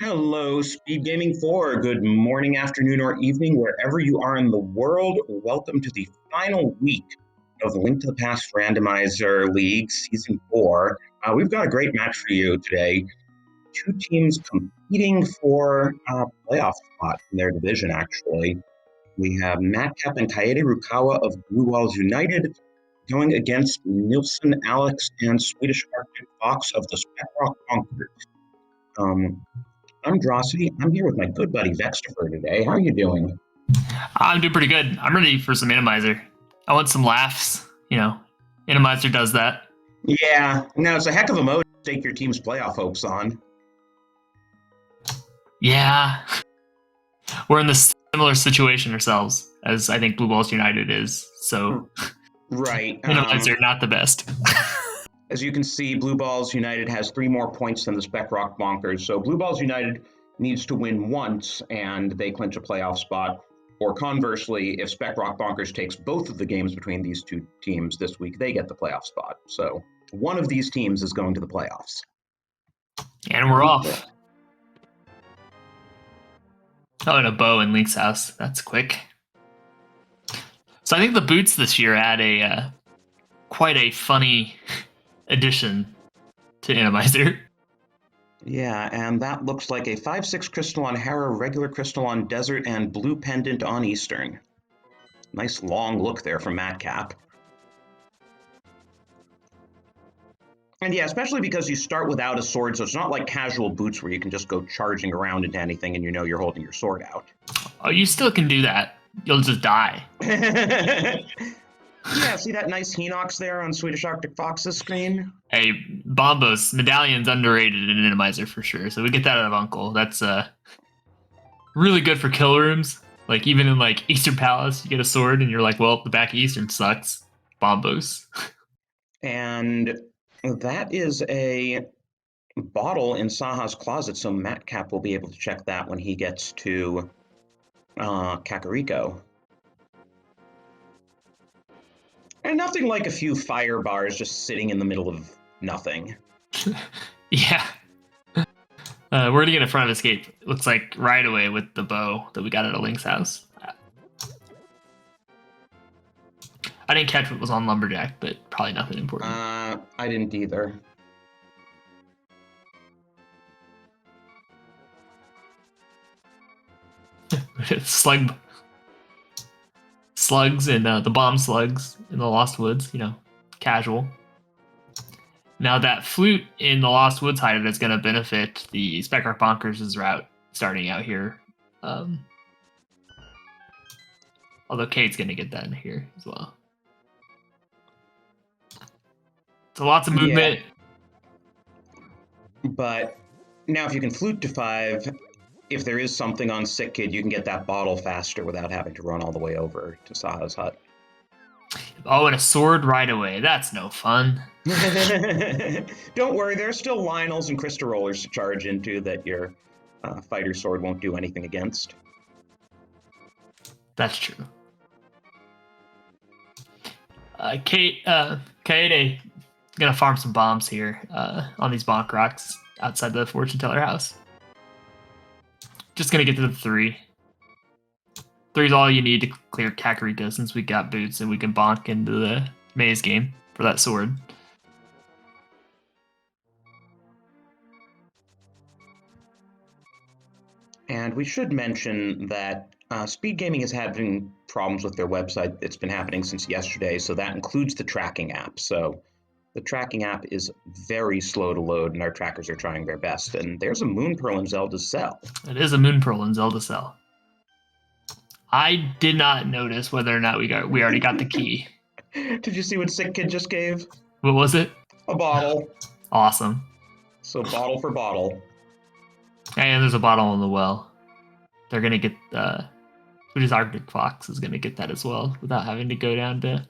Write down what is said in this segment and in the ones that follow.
Hello, Speed Gaming 4. Good morning, afternoon, or evening, wherever you are in the world. Welcome to the final week of the Link to the Past Randomizer League Season 4. We've got a great match for you today. Two teams competing for a playoff spot in their division, actually. We have Madcap and Kaede Rukawa of Blue Walls United going against Nilsson Alex and Swedish Arctic Fox of the Spec Bonkers. I'm Drosity. I'm here with my good buddy Vextifer today. How are you doing? I'm doing pretty good. I'm ready for some Randomizer. I want some laughs. Randomizer does that. Yeah, no, it's a heck of a mode to take your team's playoff hopes on. Yeah. We're in this similar situation ourselves as I think Blue Balls United is. So, right. Randomizer, not the best. As you can see, Blue Balls United has 3 more points than the Spec Rock Bonkers. So Blue Balls United needs to win once and they clinch a playoff spot. Or conversely, if Spec Rock Bonkers takes both of the games between these two teams this week, they get the playoff spot. So one of these teams is going to the playoffs. And we're off. Oh, and a bow in Link's house. That's quick. So I think the boots this year add quite a funny addition to Randomizer. Yeah, and that looks like a 5/6 crystal on Hera, regular crystal on Desert, and blue pendant on Eastern. Nice long look there from Madcap. And yeah, especially because you start without a sword, so it's not like casual boots where you can just go charging around into anything and you know you're holding your sword out. Oh, you still can do that. You'll just die. Yeah, see that nice Hinox there on Swedish Arctic Fox's screen? Hey, Bombos, Medallion's underrated in Randomizer for sure. So we get that out of Uncle. That's really good for kill rooms. Like even in like Eastern Palace, you get a sword and you're like, well, the back of Eastern sucks. Bombos. And that is a bottle in Saha's closet, so Madcap will be able to check that when he gets to Kakariko. And nothing like a few fire bars just sitting in the middle of nothing. Yeah. We're gonna get in front of escape. It looks like right away with the bow that we got at a Link's house. I didn't catch what was on Lumberjack, but probably nothing important. I didn't either. Slugs and the bomb slugs in the Lost Woods, casual. Now that flute in the Lost Woods hideout is going to benefit the Spec Rock Bonkers' route starting out here. Although Kate's going to get that in here as well. So lots of movement. Yeah. But now if you can flute to 5, if there is something on Sick Kid, you can get that bottle faster without having to run all the way over to Saha's hut. Oh, and a sword right away. That's no fun. Don't worry, there are still Lionels and Crystal Rollers to charge into that your fighter sword won't do anything against. That's true. Kaede gonna farm some bombs here on these bonk rocks outside the fortune teller house. Just gonna get to the 3. 3's all you need to clear Kakariko since we got boots and we can bonk into the maze game for that sword. And we should mention that SpeedGaming is having problems with their website. It's been happening since yesterday, so that includes the tracking app. So the tracking app is very slow to load, and our trackers are trying their best. And there's a Moon Pearl in Zelda's cell. It is a Moon Pearl in Zelda's cell. I did not notice whether or not we already got the key. Did you see what Sick Kid just gave? What was it? A bottle. Awesome. So bottle for bottle. And there's a bottle in the well. They're gonna get Swedish Arctic Fox is gonna get that as well without having to go down to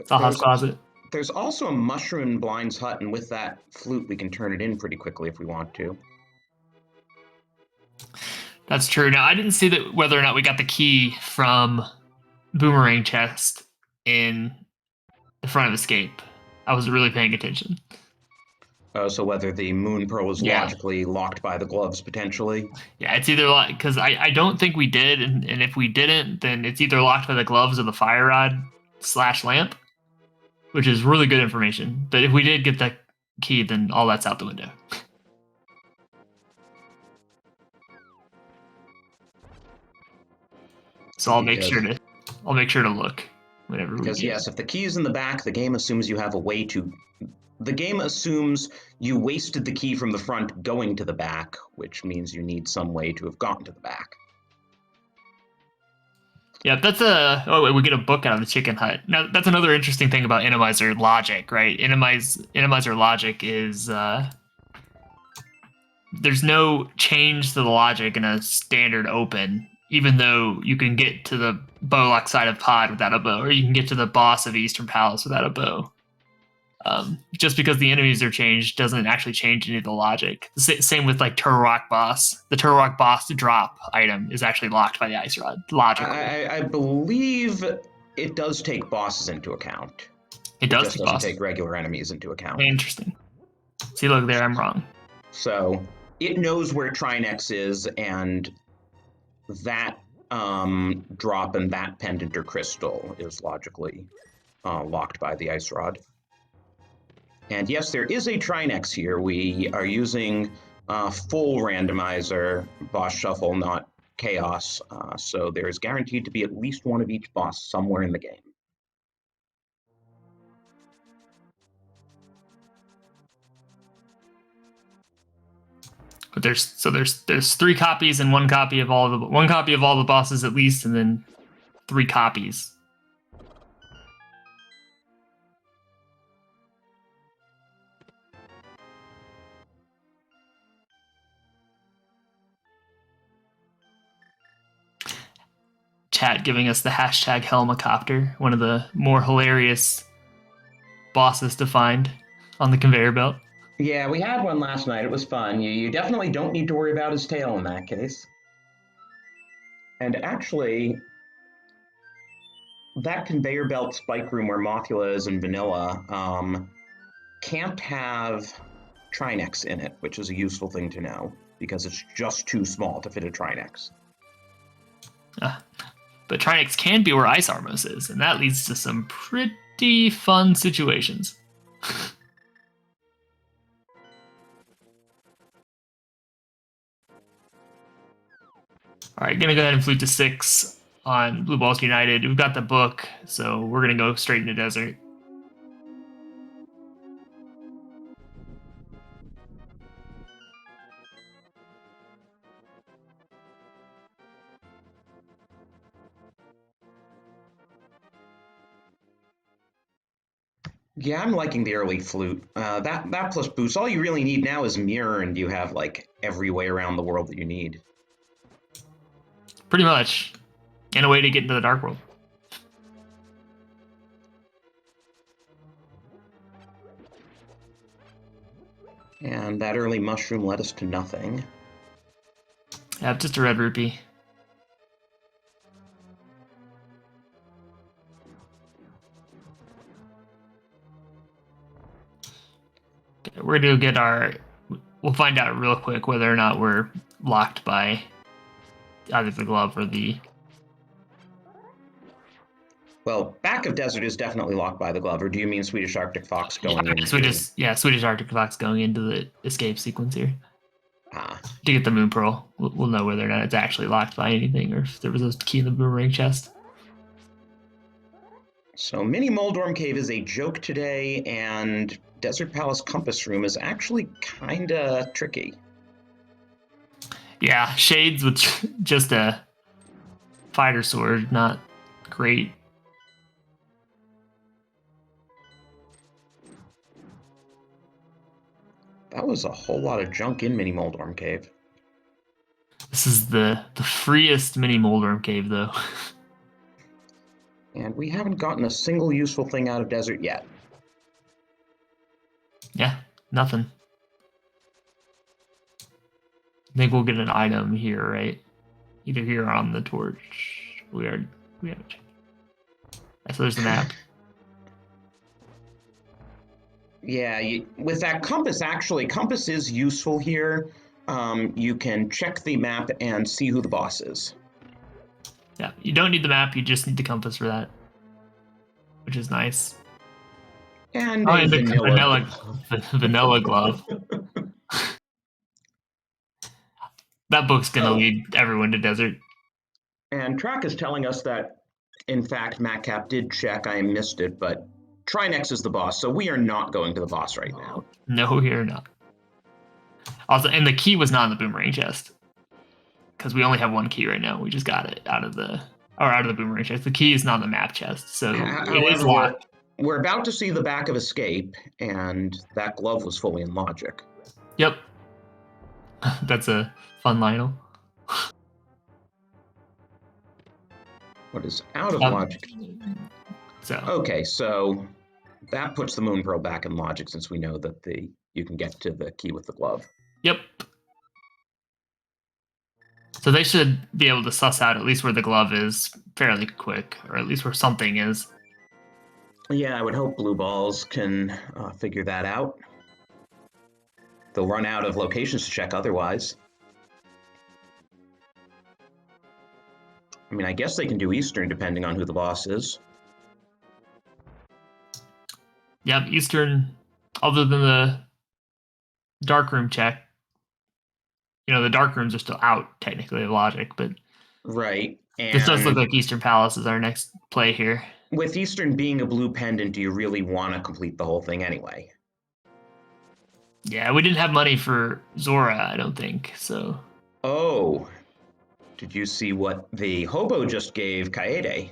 Saha's closet. There's also a mushroom in Blind's hut, and with that flute, we can turn it in pretty quickly if we want to. That's true. Now, I didn't see that whether or not we got the key from Boomerang chest in the front of escape. I was really paying attention. So whether the Moon Pearl is logically locked by the gloves, potentially? Yeah, it's either because I don't think we did, and if we didn't, then it's either locked by the gloves or the fire rod / lamp, which is really good information. But if we did get that key, then all that's out the window. So I'll make sure to look whenever we Because get yes, if the key is in the back, the game assumes you have a way to. The game assumes you wasted the key from the front going to the back, which means you need some way to have gotten to the back. Yeah, that's we get a book out of the chicken hut. Now, that's another interesting thing about Randomizer logic, right? Randomizer logic is there's no change to the logic in a standard open, even though you can get to the Bowlock side of Pod without a bow, or you can get to the boss of Eastern Palace without a bow. Just because the enemies are changed doesn't actually change any of the logic. Same with like Turok boss. The Turok boss drop item is actually locked by the ice rod. Logically, I believe it does take bosses into account. It just doesn't take regular enemies into account. Interesting. See, look there, I'm wrong. So it knows where Trinex is, and that drop and that pendant or crystal is logically locked by the ice rod. And yes, there is a Trinex here. We are using full randomizer boss shuffle, not chaos. So there's guaranteed to be at least one of each boss somewhere in the game. But there's 3 copies and one copy of all the bosses at least, and then 3 copies. Chat giving us the hashtag Helmicopter, one of the more hilarious bosses to find on the conveyor belt. Yeah, we had one last night. It was fun. You definitely don't need to worry about his tail in that case. And actually, that conveyor belt spike room where Mothula is in vanilla can't have Trinex in it, which is a useful thing to know, because it's just too small to fit a Trinex. But Trinex can be where Ice Armos is, and that leads to some pretty fun situations. All right, gonna go ahead and flute to 6 on Blue Balls United. We've got the book, so we're gonna go straight into Desert. Yeah, I'm liking the early flute. That plus boost. All you really need now is mirror, and you have like every way around the world that you need. Pretty much, and a way to get into the Dark World. And that early mushroom led us to nothing. Yeah, just a red rupee. Okay, we're gonna get we'll find out real quick whether or not we're locked by either the glove or the... Well, back of Desert is definitely locked by the glove, or do you mean Swedish Arctic Fox going into... Swedish Arctic Fox going into the escape sequence here. To get the Moon Pearl, we'll know whether or not it's actually locked by anything, or if there was a key in the boomerang chest. So Mini Moldorm Cave is a joke today, and Desert Palace Compass Room is actually kinda tricky. Yeah, Shades with just a fighter sword, not great. That was a whole lot of junk in Mini Moldorm Cave. This is the freest Mini Moldorm Cave, though. And we haven't gotten a single useful thing out of Desert yet. Yeah, nothing. I think we'll get an item here, right? Either here or on the torch. We haven't checked. So there's the map. Yeah, with that compass, actually, compass is useful here. You can check the map and see who the boss is. Yeah, you don't need the map, you just need the compass for that, which is nice. And and the vanilla glove. That book's gonna lead everyone to desert. And Track is telling us that, in fact, MacCap did check. I missed it, but Trinex is the boss, so we are not going to the boss right now. No, you're not. Also, and the key was not in the boomerang chest, because we only have one key right now. We just got it out of the boomerang chest. The key is not in the map chest, so it is locked. We're about to see the back of Escape, and that glove was fully in Logic. Yep. That's a fun Lionel. What is out of Logic? Okay, so that puts the Moon Pearl back in Logic, since we know that you can get to the key with the glove. Yep. So they should be able to suss out at least where the glove is fairly quick, or at least where something is. Yeah, I would hope Blue Balls can figure that out. They'll run out of locations to check otherwise. I mean, I guess they can do Eastern depending on who the boss is. Yep, Eastern, other than the dark room check. The dark rooms are still out, technically, of Logic, but... Right. And this does look like Eastern Palace is our next play here. With Eastern being a blue pendant, do you really want to complete the whole thing anyway? Yeah, we didn't have money for Zora, I don't think, so... Oh. Did you see what the Hobo just gave Kaede?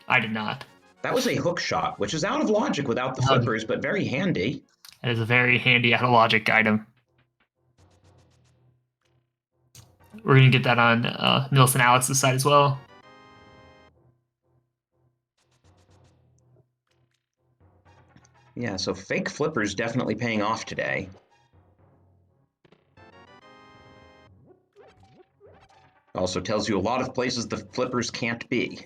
I did not. That was a hook shot, which is out of Logic without the flippers, but very handy. That is a very handy out of Logic item. We're going to get that on Nilson Alex's side as well. Yeah, so fake flippers definitely paying off today. Also tells you a lot of places the flippers can't be.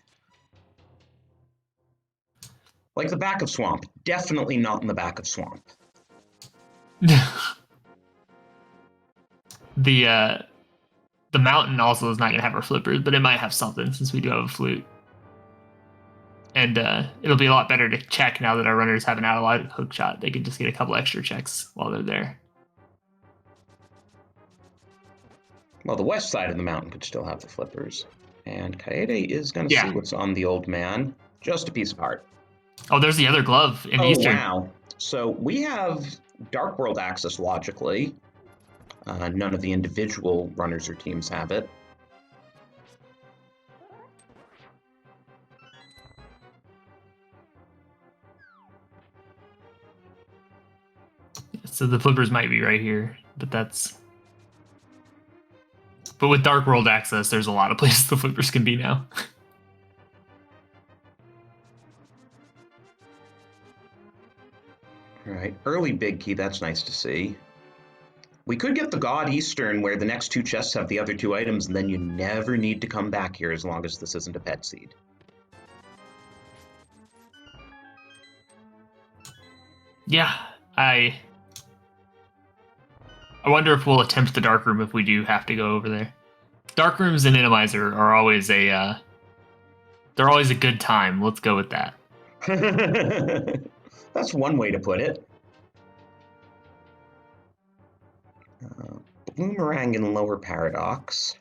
Like the back of Swamp. Definitely not in the back of Swamp. The mountain also is not going to have our flippers, but it might have something since we do have a flute. And it'll be a lot better to check now that our runners have an out-of-Logic hook shot. They can just get a couple extra checks while they're there. Well, the west side of the mountain could still have the flippers. And Kaede is going to see what's on the old man. Just a piece of art. Oh, there's the other glove in Eastern. Oh, wow. So we have Dark World access logically. None of the individual runners or teams have it. So the flippers might be right here, but with Dark World access, there's a lot of places the flippers can be now. All right, early big key, that's nice to see. We could get the God Eastern where the next two chests have the other two items, and then you never need to come back here as long as this isn't a pet seed. Yeah, I wonder if we'll attempt the dark room if we do have to go over there. Dark rooms in Randomizer are always they're always a good time. Let's go with that. That's one way to put it. Boomerang in Lower Paradox.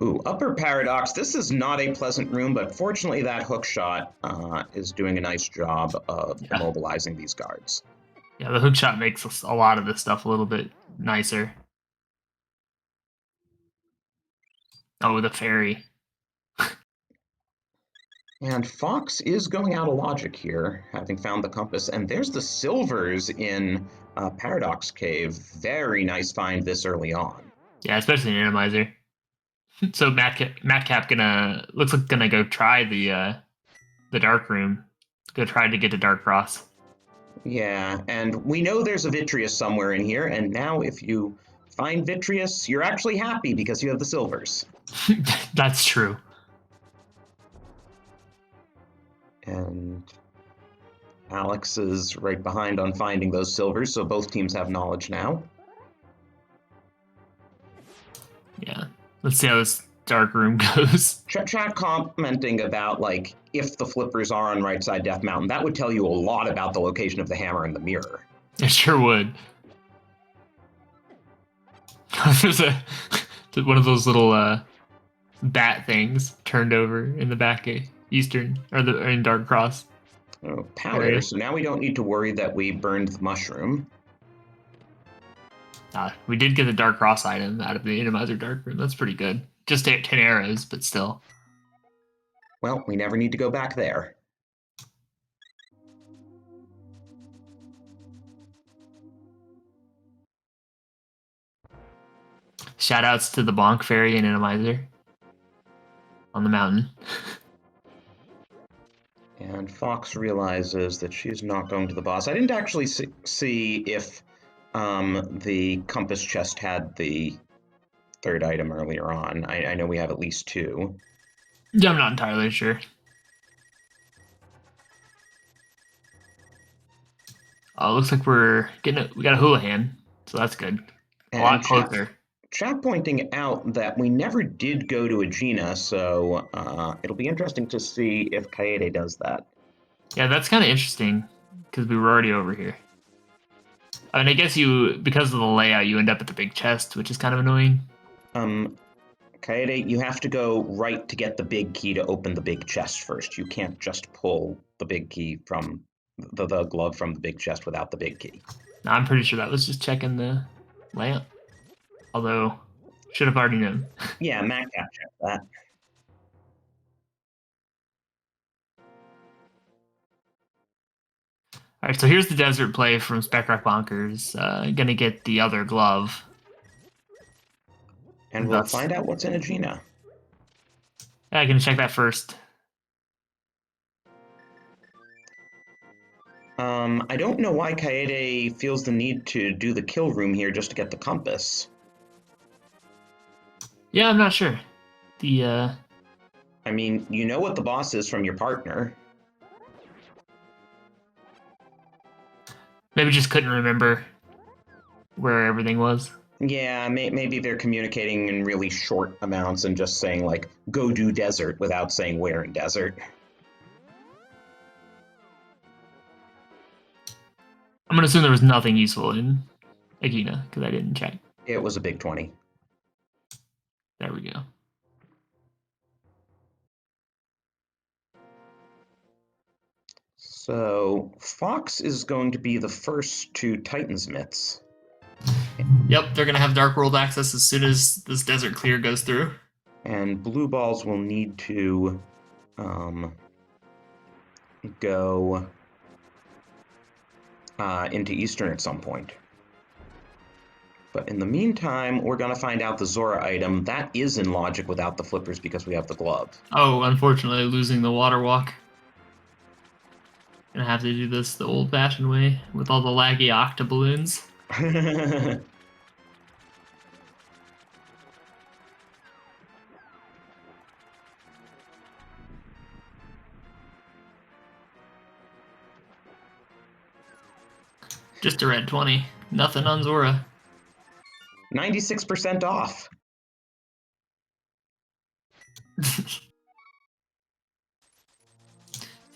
Ooh, Upper Paradox. This is not a pleasant room, but fortunately that hook shot is doing a nice job of immobilizing these guards. Yeah, the hook shot makes a lot of this stuff a little bit nicer. Oh, the fairy. And Fox is going out of Logic here, having found the compass. And there's the silvers in Paradox Cave. Very nice find this early on. Yeah, especially in Randomizer. So Madcap looks like gonna go try the dark room. Go try to get to Dark Frost. Yeah, and we know there's a Vitreous somewhere in here. And now if you Fine, Vitreous, you're actually happy because you have the silvers. That's true. And Alex is right behind on finding those silvers, so both teams have knowledge now. Yeah. Let's see how this dark room goes. Chat commenting about, like, if the flippers are on right side Death Mountain, that would tell you a lot about the location of the hammer and the mirror. It sure would. There's one of those little bat things turned over in the back eastern or in Dark Cross. Oh, powder. So now we don't need to worry that we burned the mushroom. We did get the Dark Cross item out of the Randomizer Dark Room. That's pretty good. Just 10 arrows, but still. Well, we never need to go back there. Shoutouts to the Bonk Fairy and Randomizer on the mountain. And Fox realizes that she's not going to the boss. I didn't actually see if the compass chest had the third item earlier on. I know we have at least two. Yeah, I'm not entirely sure. Oh, it looks like we got a Houlihan, so that's good. A lot closer. Chat pointing out that we never did go to Aegina, so it'll be interesting to see if Kaede does that. Yeah, that's kind of interesting, because we were already over here. I mean, I guess because of the layout, you end up at the big chest, which is kind of annoying. Kaede, you have to go right to get the big key to open the big chest first. You can't just pull the big key from the glove from the big chest without the big key. No, I'm pretty sure that was just checking the layout. Although, should have already known. Yeah, Matt got checked that. All right, so here's the desert play from Spec Bonkers. Gonna get the other glove. And we'll find out what's in Aegina. Yeah, I'm gonna check that first. I don't know why Kaede feels the need to do the kill room here just to get the compass. Yeah, I'm not sure. I mean, you know what the boss is from your partner. Maybe just couldn't remember where everything was. Yeah, maybe they're communicating in really short amounts and just saying, like, go do desert without saying where in desert. I'm gonna assume there was nothing useful in Aegina, because I didn't check. It was a big 20. There we go. So, Fox is going to be the first to Titan's Myths. Yep, they're going to have Dark World access as soon as this desert clear goes through. And Blue Balls will need to go into Eastern at some point. But in the meantime, we're going to find out the Zora item. That is in logic without the flippers because we have the glove. Oh, unfortunately, losing the water walk. Gonna have to do this the old-fashioned way with all the laggy octoballoons. Just a red 20. Nothing on Zora. 96% off.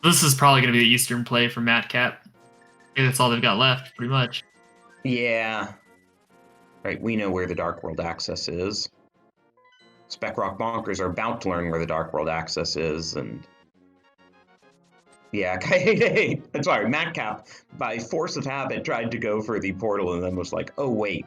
This is probably going to be the Eastern play for Matcap. I think that's all they've got left, pretty much. Yeah. Right, we know where the Dark World access is. Spec Rock Bonkers are about to learn where the Dark World access is, and... Yeah, Kaede, sorry, Matcap, by force of habit, tried to go for the portal and then was like, oh, wait.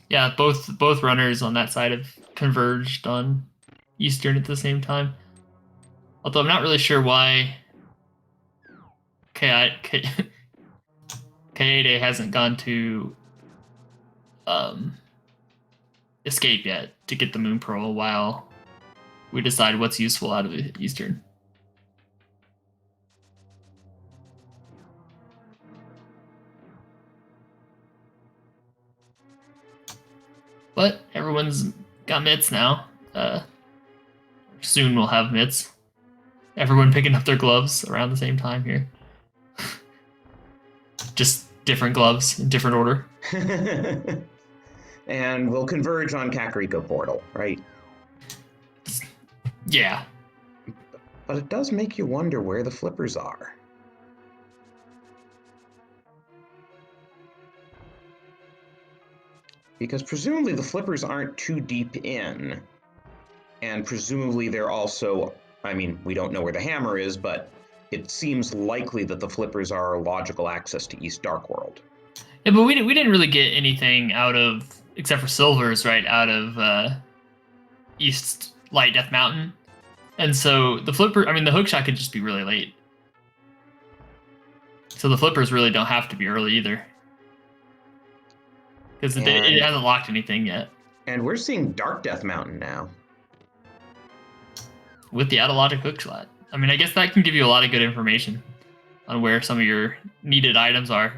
Yeah, both runners on that side have converged on Eastern at the same time. Although I'm not really sure why Kaede hasn't gone to escape yet to get the Moon Pearl while we decide what's useful out of Eastern. But everyone's got mitts now. Soon we'll have mitts. Everyone picking up their gloves around the same time here. Just different gloves in different order. And we'll converge on Kakariko Portal, right? Yeah. But it does make you wonder where the flippers are. Because presumably the flippers aren't too deep in. And presumably they're also, I mean, we don't know where the hammer is, but it seems likely that the flippers are logical access to East Dark World. Yeah, but we didn't really get anything out of, except for silvers, right, out of East Light Death Mountain. And so the flipper, I mean, the hookshot could just be really late. So the flippers really don't have to be early either. Because it hasn't locked anything yet. And we're seeing Dark Death Mountain now. With the out-of-logic hookshot. I mean, I guess that can give you a lot of good information on where some of your needed items are.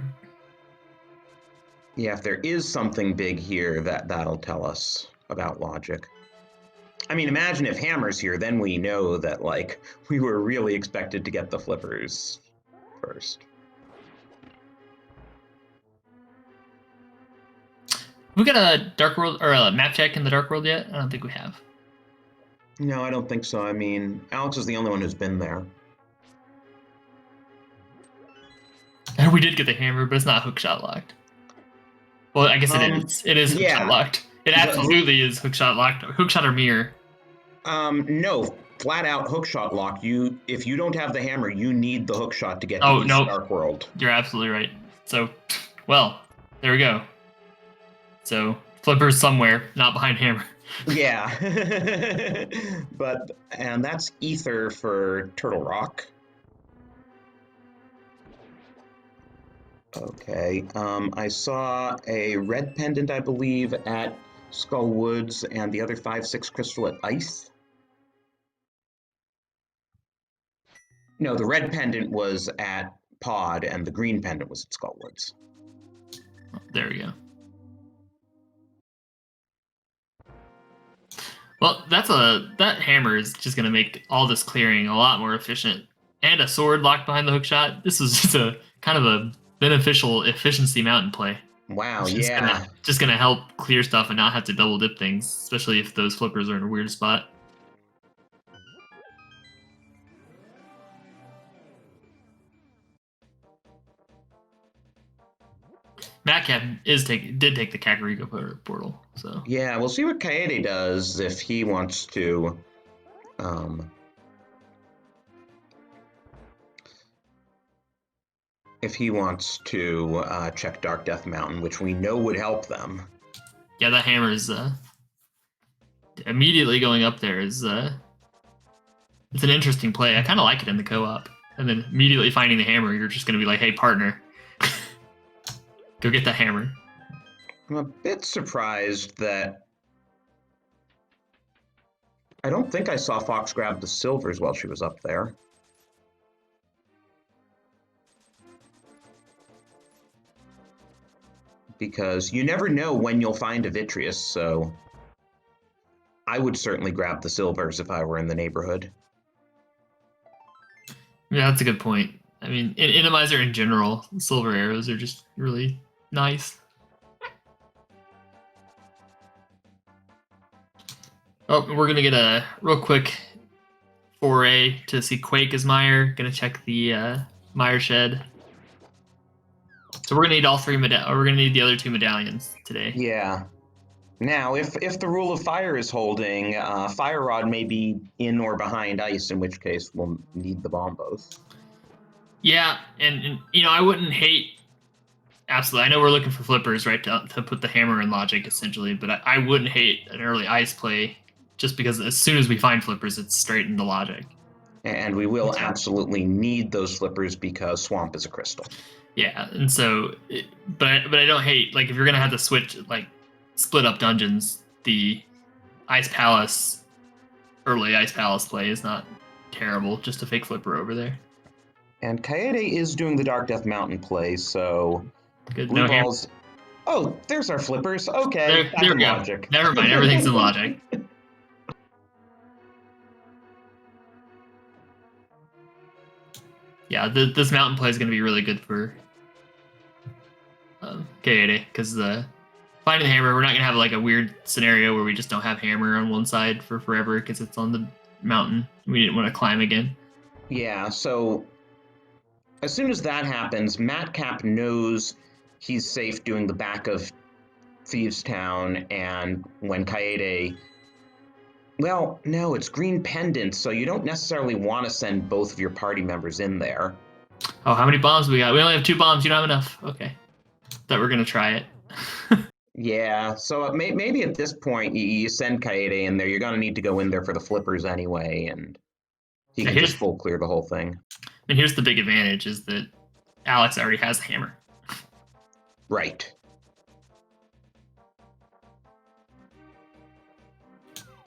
Yeah, if there is something big here, that'll tell us about logic. I mean, imagine if Hammer's here, then we know that, like, we were really expected to get the flippers first. We got a Dark World, or a map check in the Dark World yet? I don't think we have. No, I don't think so. I mean, Alex is the only one who's been there. And we did get the hammer, but it's not hookshot locked. Well, I guess it is. It is hookshot locked. It absolutely is hookshot locked. Hookshot or mirror. No, flat out hookshot lock. If you don't have the hammer, you need the hookshot to get to East Dark World. You're absolutely right. So, well, there we go. So, flippers somewhere, not behind hammer. Yeah. And that's ether for Turtle Rock. Okay, I saw a red pendant, I believe, at Skull Woods, and the other 5/6 crystal at Ice. No, the red pendant was at Pod, and the green pendant was at Skull Woods. There we go. Well, that hammer is just going to make all this clearing a lot more efficient. And a sword locked behind the hookshot. This is just a kind of a beneficial efficiency mountain play. Wow, Just gonna help clear stuff and not have to double dip things, especially if those flippers are in a weird spot. Matcap did take the Kakariko portal, so yeah, we'll see what Kaede does if he wants to. If he wants to check Dark Death Mountain, which we know would help them. Yeah, that hammer is immediately going up there is it's an interesting play. I kind of like it in the co-op. And then immediately finding the hammer, you're just going to be like, hey, partner, go get that hammer. I'm a bit surprised that I don't think I saw Fox grab the silvers while she was up there. Because you never know when you'll find a Vitreous, so I would certainly grab the silvers if I were in the neighborhood. Yeah, that's a good point. I mean, in Randomizer in general, silver arrows are just really nice. Oh, we're going to get a real quick foray to see Quake as Meyer. Going to check the Meyer shed. So we're gonna need all three we're gonna need the other two medallions today. Yeah. Now, if the rule of fire is holding, Fire Rod may be in or behind ice, in which case we'll need the bombos. Yeah, and you know, I wouldn't hate. Absolutely, I know we're looking for flippers, right, to put the hammer in logic essentially, but I wouldn't hate an early ice play, just because as soon as we find flippers, it's straight into logic. And we will absolutely need those flippers because Swamp is a crystal. Yeah, and so, but I don't hate, like, if you're gonna have to switch, like, split up dungeons, the Ice Palace, early Ice Palace play is not terrible. Just a fake flipper over there. And Kaede is doing the Dark Death Mountain play, so Good. blue No hammer. balls. Oh, there's our flippers. Okay, There we go. logic. Never mind. Everything's in logic. Yeah, this mountain play is going to be really good for Kaede, because finding the hammer, we're not going to have like a weird scenario where we just don't have hammer on one side for forever because it's on the mountain. We didn't want to climb again. Yeah, so as soon as that happens, Madcap knows he's safe doing the back of Thieves Town, and when Kaede... Well, no, it's green pendant, so you don't necessarily want to send both of your party members in there. Oh, how many bombs we got? We only have 2 bombs. You don't have enough. Okay. Thought we're going to try it. Yeah, so maybe at this point you send Kaede in there. You're going to need to go in there for the flippers anyway, and he can just full clear the whole thing. And here's the big advantage, is that Alex already has a hammer. Right.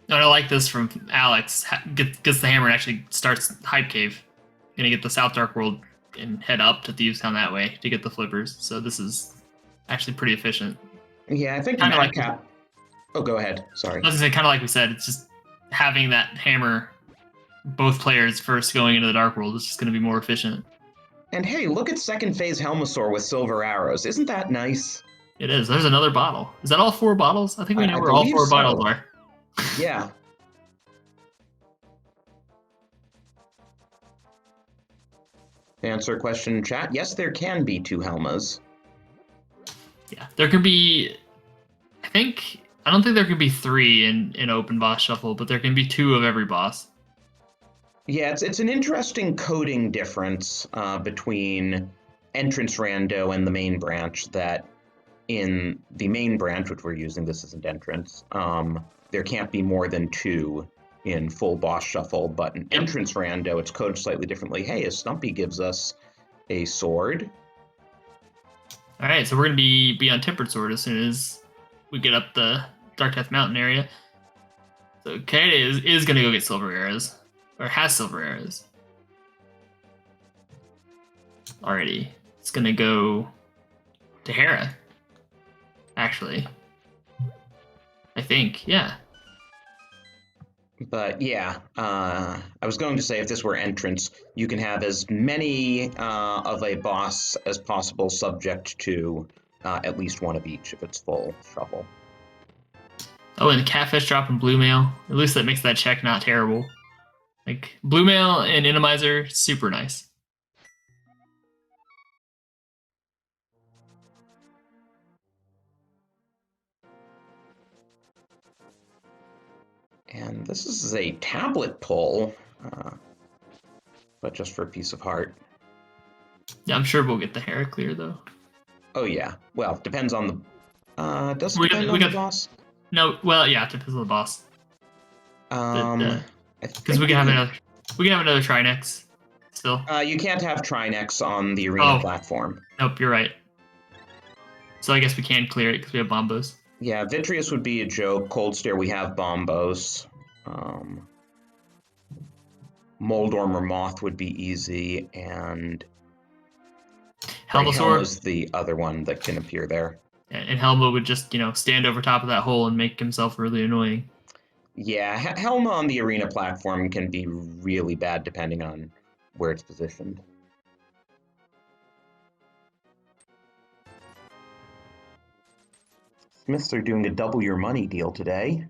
No, I like this from Alex. Gets the hammer and actually starts Hype Cave. Gonna get the South Dark World and head up to Thieves Town that way to get the flippers. So this is actually pretty efficient. Yeah, I think kind of Madcap... Oh, go ahead. Sorry. I was gonna say, kind of like we said, it's just having that hammer, both players first going into the Dark World, is just gonna be more efficient. And hey, look at second phase Helmosaur with silver arrows. Isn't that nice? It is. There's another bottle. Is that all 4 bottles? I think we know where all 4 bottles are. Yeah. Answer question in chat. Yes, there can be 2 Helmas. Yeah, there can be... I don't think there can be 3 in open boss shuffle, but there can be 2 of every boss. Yeah, it's an interesting coding difference between entrance rando and the main branch, that in the main branch, which we're using, this isn't entrance, there can't be more than 2 in full boss shuffle, but in entrance rando, it's coded slightly differently. Hey, a Stumpy gives us a sword. All right, so we're going to be on Tempered Sword as soon as we get up the Dark Death Mountain area. So Kaede is going to go get silver arrows, or has silver arrows already. It's going to go to Hera, actually. I think, yeah. But yeah, I was going to say, if this were entrance, you can have as many of a boss as possible, subject to at least 1 of each if it's full shuffle. Oh, and Catfish drop and Blue Mail. At least that makes that check not terrible. Like, Blue Mail and Randomizer, super nice. And this is a tablet pull, but just for a piece of heart. Yeah, I'm sure we'll get the Hera clear, though. Oh, yeah. Well, depends on the... does it depend on the boss? No, well, yeah, it depends on the boss. Because we can have another Trinex still. You can't have Trinex on the arena platform. Nope, you're right. So I guess we can clear it because we have Bombos. Yeah, Vitreous would be a joke. Cold Stare, we have Bombos. Moldorm or Moth would be easy, and Helmosaur is the other one that can appear there. And Helma would just, stand over top of that hole and make himself really annoying. Yeah, Helma on the arena platform can be really bad depending on where it's positioned. Smiths are doing a double your money deal today.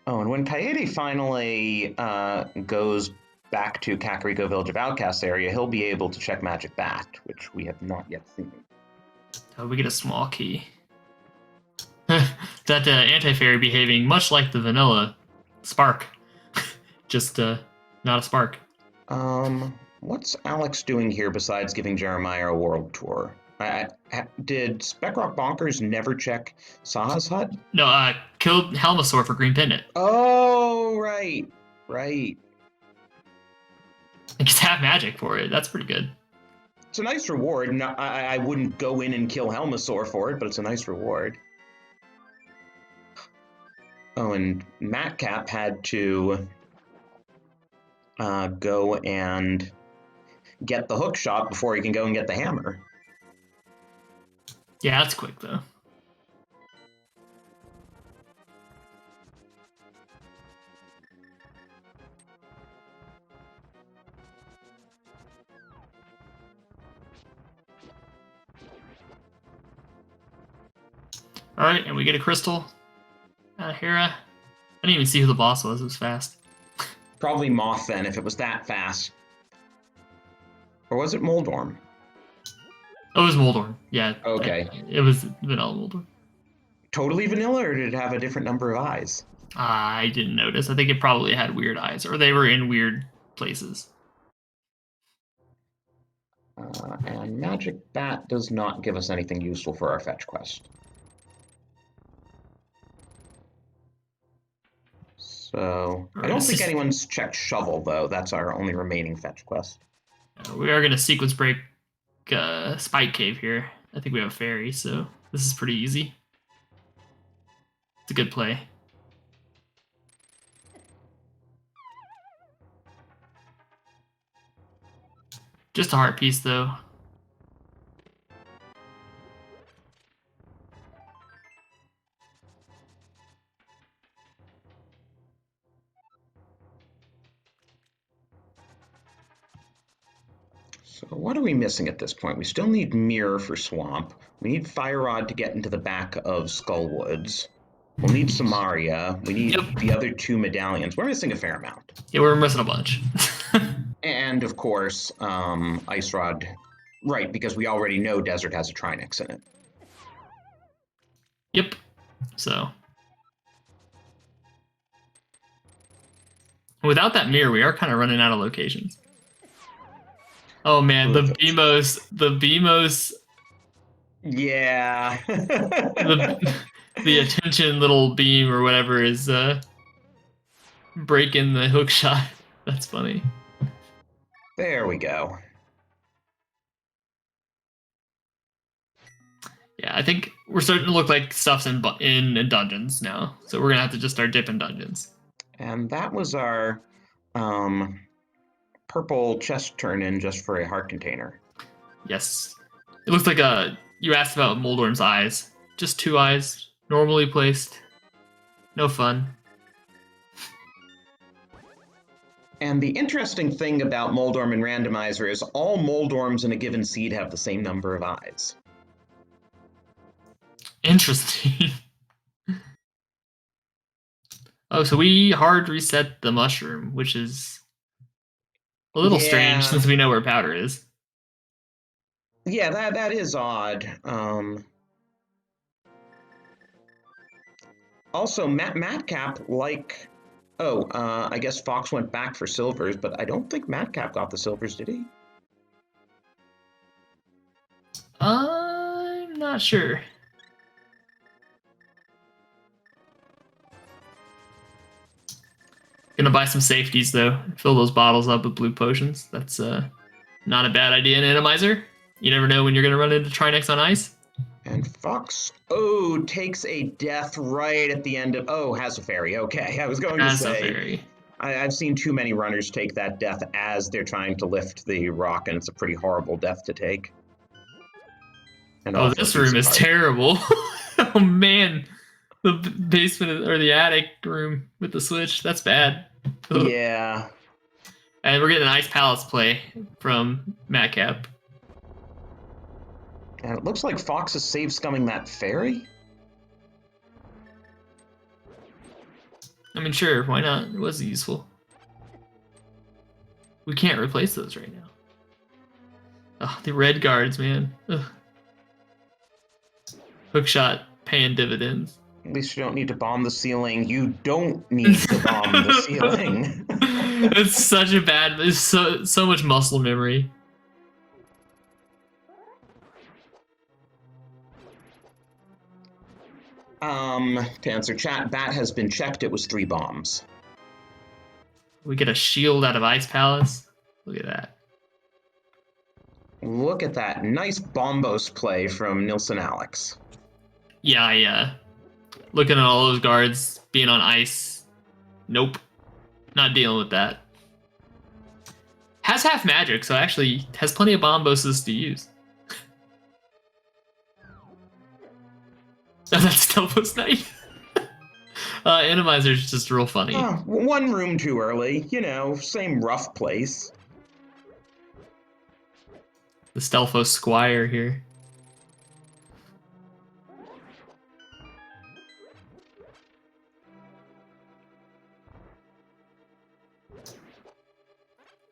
Oh, and when Kaede finally goes back to Kakariko Village of Outcasts area, he'll be able to check Magic Bat, which we have not yet seen. Oh, we get a small key. That anti-fairy behaving much like the vanilla Spark. Just not a Spark. What's Alex doing here besides giving Jeremiah a world tour? Did Spec Bonkers never check Saha's hut? No, killed Helmosaur for green pendant. Oh, right. Right. It gets half magic for it. That's pretty good. It's a nice reward. No, I wouldn't go in and kill Helmasaur for it, but it's a nice reward. Oh, and Matcap had to go and get the hook shot before he can go and get the hammer. Yeah, that's quick, though. All right, and we get a crystal. Hera. I didn't even see who the boss was. It was fast. Probably Moth then, if it was that fast. Or was it Moldorm? Oh, it was Moldorm. Yeah. Okay. It was vanilla Moldorm. Totally vanilla, or did it have a different number of eyes? I didn't notice. I think it probably had weird eyes, or they were in weird places. And Magic Bat does not give us anything useful for our fetch quest. So, I don't think anyone's checked Shovel, though. That's our only remaining fetch quest. We are going to sequence break Spike Cave here. I think we have a fairy, so this is pretty easy. It's a good play. Just a heart piece, though. So what are we missing at this point? We still need Mirror for Swamp. We need Fire Rod to get into the back of Skullwoods. We'll need Samaria. We need the other 2 medallions. We're missing a fair amount. Yeah, we're missing a bunch. And, of course, Ice Rod. Right, because we already know Desert has a Trinix in it. Yep. So. Without that mirror, we are kind of running out of locations. Oh man, the BMOS. Yeah. the attention little beam or whatever is breaking the hook shot. That's funny. There we go. Yeah, I think we're starting to look like stuff's in dungeons now. So we're gonna have to just start dipping dungeons. And that was our purple chest turn-in just for a heart container. Yes. It looks like you asked about Moldorm's eyes. Just 2 eyes, normally placed. No fun. And the interesting thing about Moldorm and Randomizer is all Moldorms in a given seed have the same number of eyes. Interesting. Oh, so we hard reset the mushroom, which is a little strange since we know where powder is. Yeah, that is odd. Also, Matcap, like... Oh, I guess Fox went back for silvers, but I don't think Matcap got the silvers, did he? I'm not sure. Gonna buy some safeties, though. Fill those bottles up with blue potions. That's not a bad idea in Randomizer. You never know when you're gonna run into Trinix on ice. And Fox, takes a death right at the end of... Oh, has a fairy. Okay, I was going to say... A fairy. I've seen too many runners take that death as they're trying to lift the rock, and it's a pretty horrible death to take. And this room is terrible. Oh, man. The basement or the attic room with the switch. That's bad. Ugh. Yeah. And we're getting an Ice Palace play from Matcap. And it looks like Fox is save scumming that fairy. I mean, sure, why not? It was useful. We can't replace those right now. Oh, the red guards, man. Ugh. Hookshot paying dividends. At least you don't need to bomb the ceiling. You don't need to bomb the ceiling. It's such a bad... There's so much muscle memory. To answer chat, Bat has been checked. It was 3 bombs. We get a shield out of Ice Palace. Look at that. Look at that. Nice bombos play from Nilsson Alex. Yeah, looking at all those guards being on ice. Nope. Not dealing with that. Has half magic, so actually has plenty of bomboses to use. Oh, that's Stelpo's Knight. Randomizer's just real funny. Oh, one room too early. You know, same rough place. The Stelfo Squire here.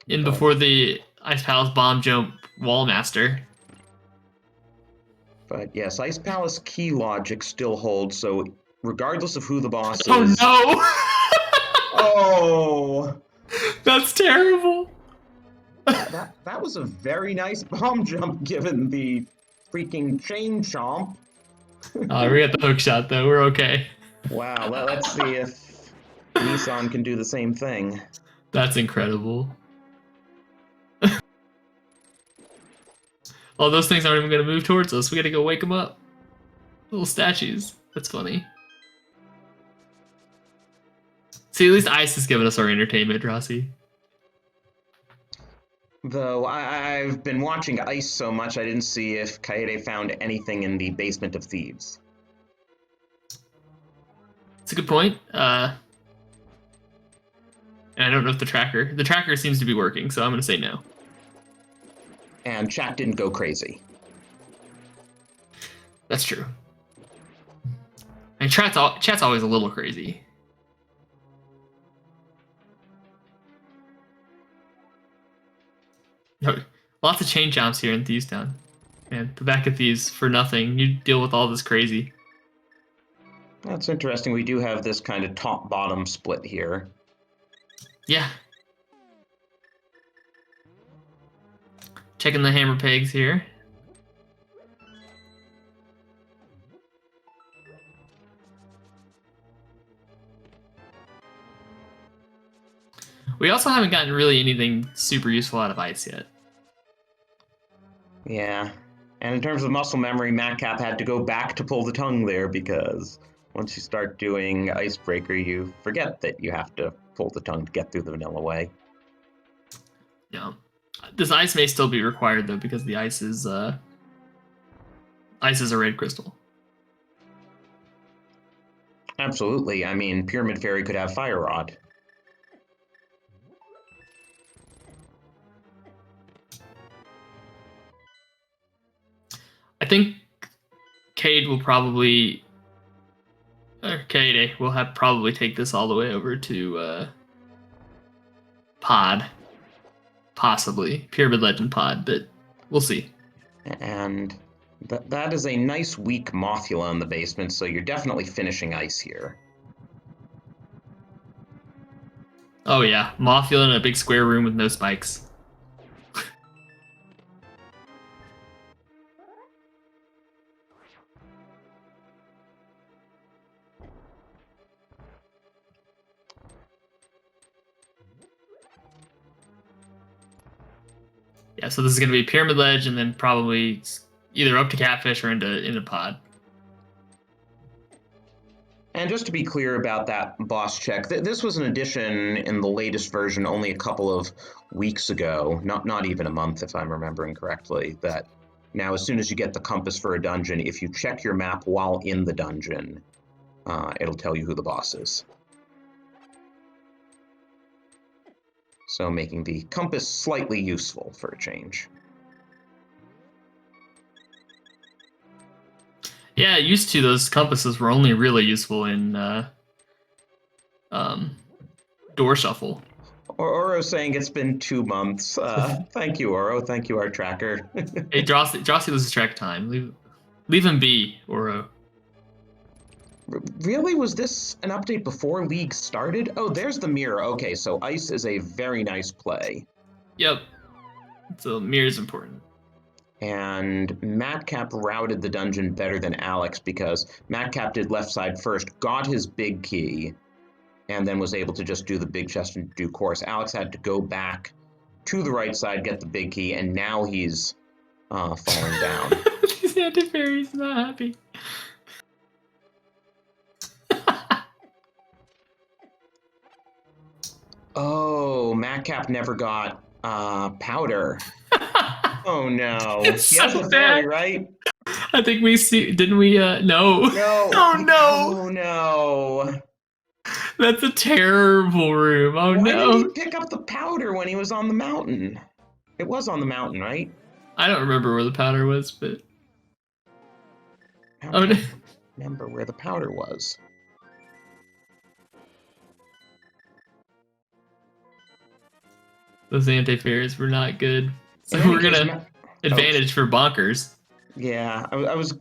In before the Ice Palace Bomb Jump Wallmaster. But yes, Ice Palace key logic still holds, so regardless of who the boss is... Oh no! Oh! That's terrible! That was a very nice bomb jump given the freaking chain chomp. We got the hook shot though, we're okay. Wow, let's see if Nissan can do the same thing. That's incredible. Oh, those things aren't even going to move towards us. We got to go wake them up. Little statues. That's funny. See, at least Ice is giving us our entertainment, Rossi. Though I've been watching Ice so much, I didn't see if Kaede found anything in the Basement of Thieves. That's a good point. And I don't know if the tracker seems to be working, so I'm going to say no. And chat didn't go crazy. That's true. And chat's always a little crazy. Lots of chain jumps here in Thieves Town. Man, the back of Thieves for nothing. You deal with all this crazy. That's interesting. We do have this kind of top-bottom split here. Yeah. Checking the hammer pegs here. We also haven't gotten really anything super useful out of Ice yet. Yeah. And in terms of muscle memory, Madcap had to go back to pull the tongue there because once you start doing Icebreaker, you forget that you have to pull the tongue to get through the vanilla way. Yeah. This ice may still be required though because the ice is a red crystal. Absolutely. I mean, Pyramid Fairy could have Fire Rod. I think Cade will probably, or Cade will have probably take this all the way over to Pod. Possibly. Pyramid Legend Pod, but we'll see. And that is a nice weak Mothula in the basement, so you're definitely finishing Ice here. Oh yeah, Mothula in a big square room with no spikes. Yeah, so this is going to be Pyramid Ledge and then probably either up to Catfish or into Pod. And just to be clear about that boss check, this was an addition in the latest version only a couple of weeks ago, not even a month if I'm remembering correctly, that now as soon as you get the compass for a dungeon, if you check your map while in the dungeon, it'll tell you who the boss is. So making the compass slightly useful for a change. Yeah, used to those compasses were only really useful in Door Shuffle. Oro saying it's been 2 months. Thank you, Oro. Thank you, our tracker. Hey, Drossi loses track time. Leave him be, Oro. Really? Was this an update before League started? Oh, there's the mirror. Okay, so Ice is a very nice play. Yep. So mirror is important. And Madcap routed the dungeon better than Alex because Madcap did left side first, got his big key, and then was able to just do the big chest in due course. Alex had to go back to the right side, get the big key, and now he's falling down. These anti-fairies not happy. Oh, Madcap never got powder. Oh no. It's He has so the bad. fairy, right? I think we see. Didn't we? No. No. Oh no. Oh no. That's a terrible room. Oh Why no. didn't he pick up the powder when he was on the mountain? It was on the mountain, right? I don't remember where the powder was, but. I Oh no. don't remember where the powder was. Those anti-fairies were not good. So In any we're case, gonna advantage for Bonkers. Yeah, I was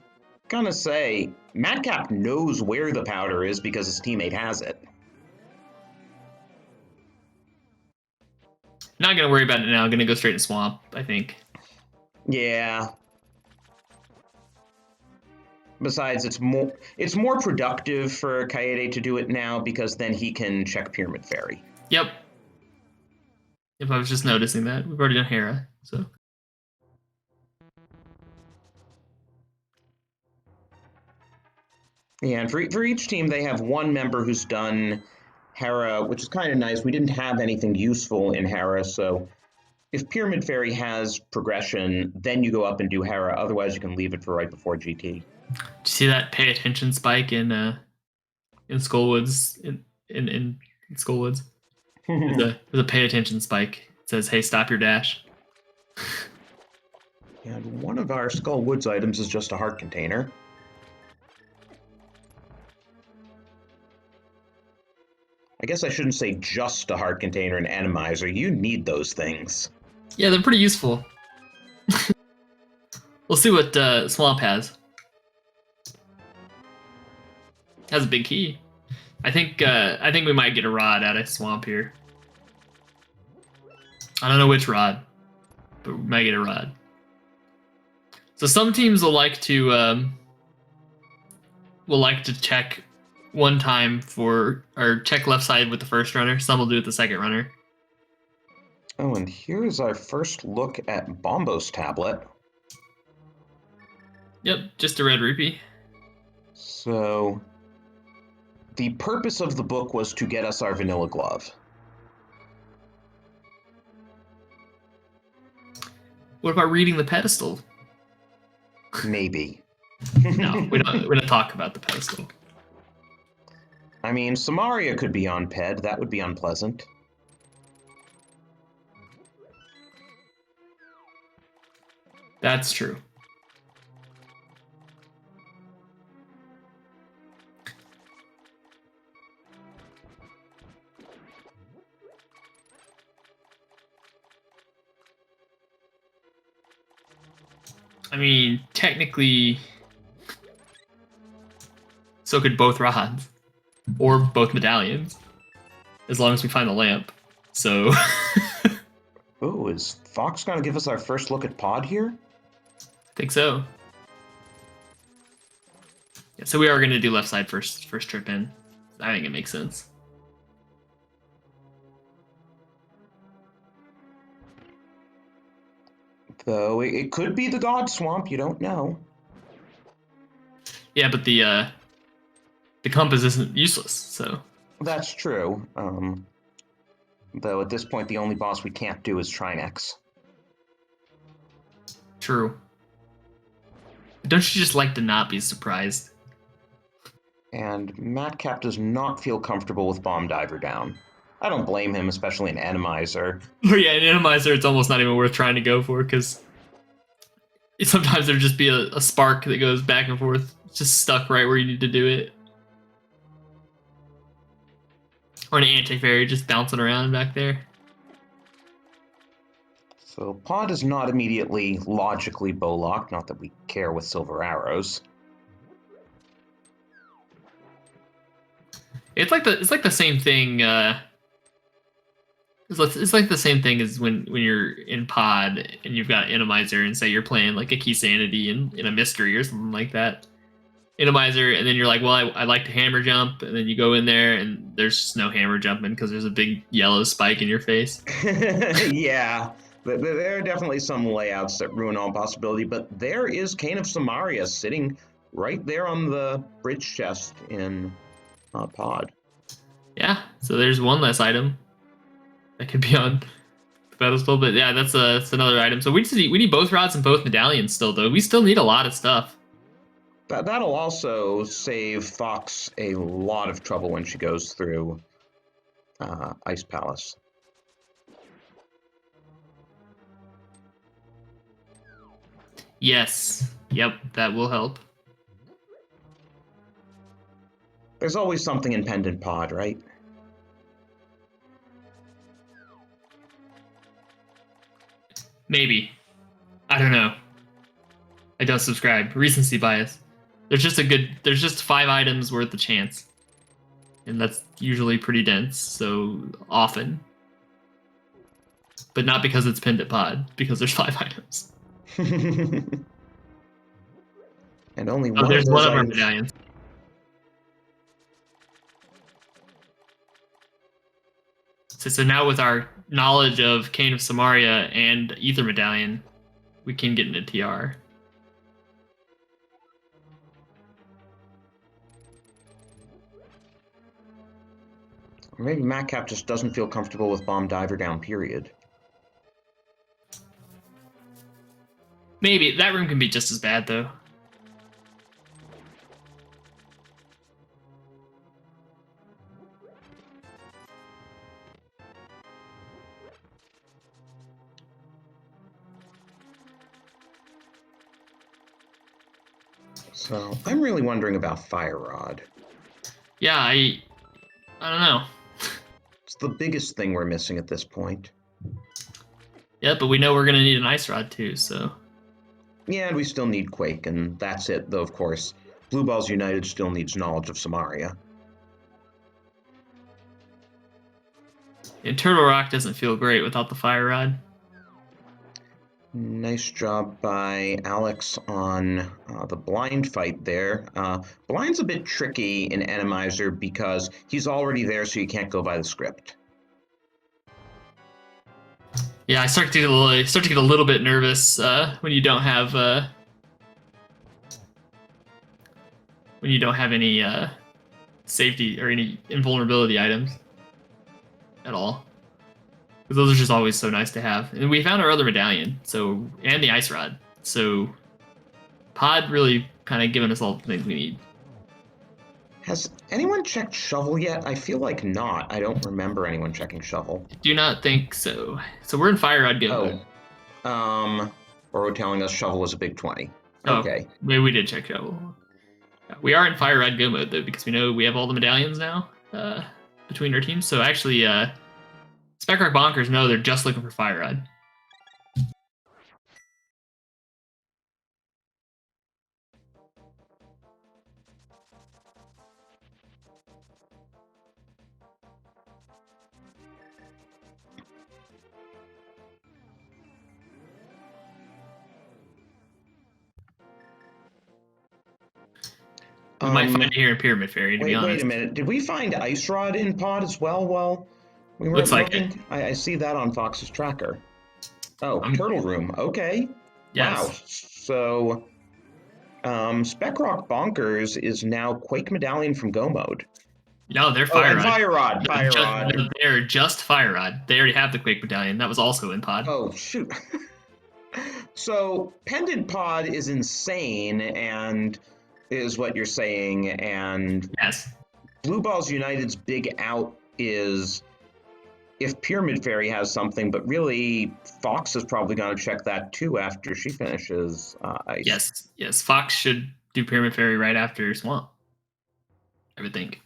gonna say, Madcap knows where the powder is because his teammate has it. Not gonna worry about it now. I'm gonna go straight to swamp, I think. Yeah. Besides, it's more productive for Kaede to do it now because then he can check Pyramid Fairy. Yep. If I was just noticing that. We've already done Hera, so. Yeah, and for each team, they have one member who's done Hera, which is kind of nice. We didn't have anything useful in Hera, so if Pyramid Fairy has progression, then you go up and do Hera. Otherwise, you can leave it for right before GT. Did you see that pay attention spike in Skullwoods in Skullwoods? There's a pay attention spike. It says, "Hey, stop your dash." And one of our Skull Woods items is just a heart container. I guess I shouldn't say just a heart container and Randomizer. You need those things. Yeah, they're pretty useful. We'll see what Swamp has. Has a big key. I think we might get a rod out of Swamp here. I don't know which rod, but we might get a rod. So some teams will like to check one time or check left side with the first runner. Some will do it the second runner. Oh, and here's our first look at Bombo's tablet. Yep, just a red rupee. So, the purpose of the book was to get us our vanilla glove. What about reading the pedestal? Maybe. No, we don't talk about the pedestal. I mean, Samaria could be on Ped. That would be unpleasant. That's true. I mean, technically, so could both rods. Or both medallions. As long as we find the lamp. So... Oh, is Fox going to give us our first look at Pod here? Think so. Yeah, so we are going to do left side first trip in. I think it makes sense. Though it could be the God Swamp, you don't know. Yeah, but the compass isn't useless, so... That's true. Though at this point, the only boss we can't do is Trinex. True. Don't you just like to not be surprised? And Madcap does not feel comfortable with Bomb Diver down. I don't blame him, especially in Randomizer. Oh yeah, in Randomizer, it's almost not even worth trying to go for, because sometimes there'd just be a spark that goes back and forth. It's just stuck right where you need to do it. Or an anti-fairy just bouncing around back there. So Pod is not immediately logically bow-locked, not that we care with silver arrows. It's like the same thing. It's like the same thing as when you're in Pod and you've got Randomizer and say you're playing like a Key Sanity in a mystery or something like that. Randomizer, and then you're like, well, I like to hammer jump, and then you go in there and there's just no hammer jumping because there's a big yellow spike in your face. Yeah, There are definitely some layouts that ruin all possibility, but there is Kane of Samaria sitting right there on the bridge chest in Pod. Yeah, so there's one less item that could be on the pedestal, but yeah, that's another item. So we need both rods and both medallions still, though. We still need a lot of stuff. That'll also save Fox a lot of trouble when she goes through Ice Palace. Yes. Yep, that will help. There's always something in Pendant Pod, right? Maybe. I don't know. I don't subscribe. Recency bias. There's just 5 items worth a chance. And that's usually pretty dense, so often. But not because it's pinned at pod, because there's 5 items. And only one there's of those one of our items... medallions. So now with our knowledge of Cane of Samaria and Ether Medallion, we can get into TR. Or maybe Matcap just doesn't feel comfortable with Bomb Diver down, period. Maybe. That room can be just as bad, though. So I'm really wondering about Fire Rod. Yeah, I don't know. It's the biggest thing we're missing at this point. Yeah, but we know we're going to need an Ice Rod, too, so... Yeah, and we still need Quake, and that's it, though, of course. Blue Balls United still needs knowledge of Samaria. And Turtle Rock doesn't feel great without the Fire Rod. Nice job by Alex on the blind fight there. Blind's a bit tricky in Randomizer because he's already there, so you can't go by the script. Yeah, I start to get a little bit nervous when you don't have any safety or any invulnerability items at all. Because those are just always so nice to have. And we found our other medallion, and the Ice Rod. So Pod really kind of given us all the things we need. Has anyone checked Shovel yet? I feel like not. I don't remember anyone checking Shovel. Do not think so. So we're in Fire Rod Go mode. Oro telling us Shovel was a big 20. Okay. Maybe we did check Shovel. We are in Fire Rod Go mode, though, because we know we have all the medallions now between our teams. So actually, Spec Bonkers know they're just looking for Fire Rod. We might find it here in Pyramid Fairy, to be honest. Wait a minute. Did we find Ice Rod in Pod as well while we were Looks looking? like it. I see that on Fox's tracker. Oh, Turtle Room. Okay. Yes. Wow. So, Spec Bonkers is now Quake Medallion from Go mode. No, they're Fire Rod. Fire Rod. Fire Rod. They're just Fire Rod. They already have the Quake Medallion. That was also in Pod. Oh, shoot. So, Pendant Pod is insane, and is what you're saying, and yes, Blue Balls United's big out is if Pyramid Fairy has something, but really Fox is probably going to check that too after she finishes Ice. Yes, Fox should do Pyramid Fairy right after Swamp, I would think,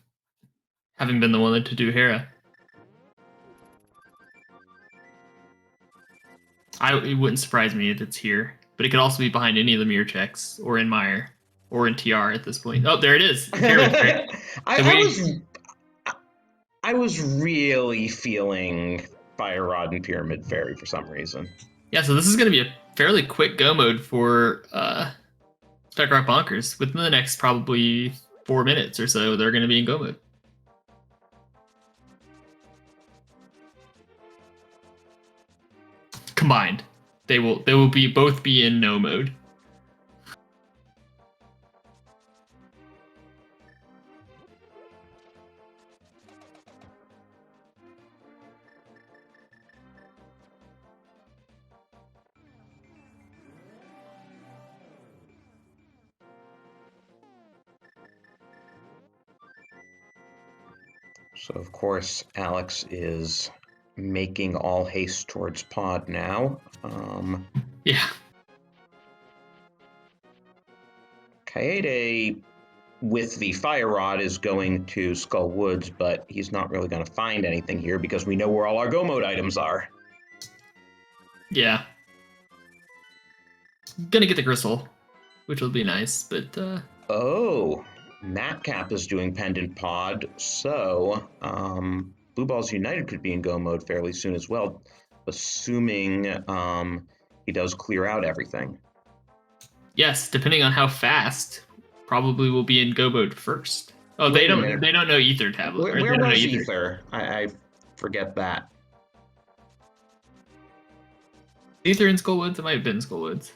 having been the one to do Hera. It wouldn't surprise me if it's here, but it could also be behind any of the mirror checks, or in Mire, or in TR at this point. Oh, there it is. I was really feeling Fire Rod and Pyramid Fairy for some reason. Yeah, so this is going to be a fairly quick go mode for Spec Bonkers. Within the next probably 4 minutes or so, they're going to be in go mode. combined. They will both be in no mode. So, of course, Alex is making all haste towards pod now. Yeah. Kaede, with the fire rod, is going to Skull Woods, but he's not really going to find anything here because we know where all our go mode items are. Yeah. Gonna get the crystal, which will be nice, but Oh, Matcap is doing Pendant Pod, so Blue Balls United could be in go mode fairly soon as well, assuming he does clear out everything. yes, depending on how fast, probably will be in go mode first. Oh, Wait they a don't minute. they don't know Ether tablet. Where was Ether? I forget that. Ether in Skullwoods? It might have been Skullwoods.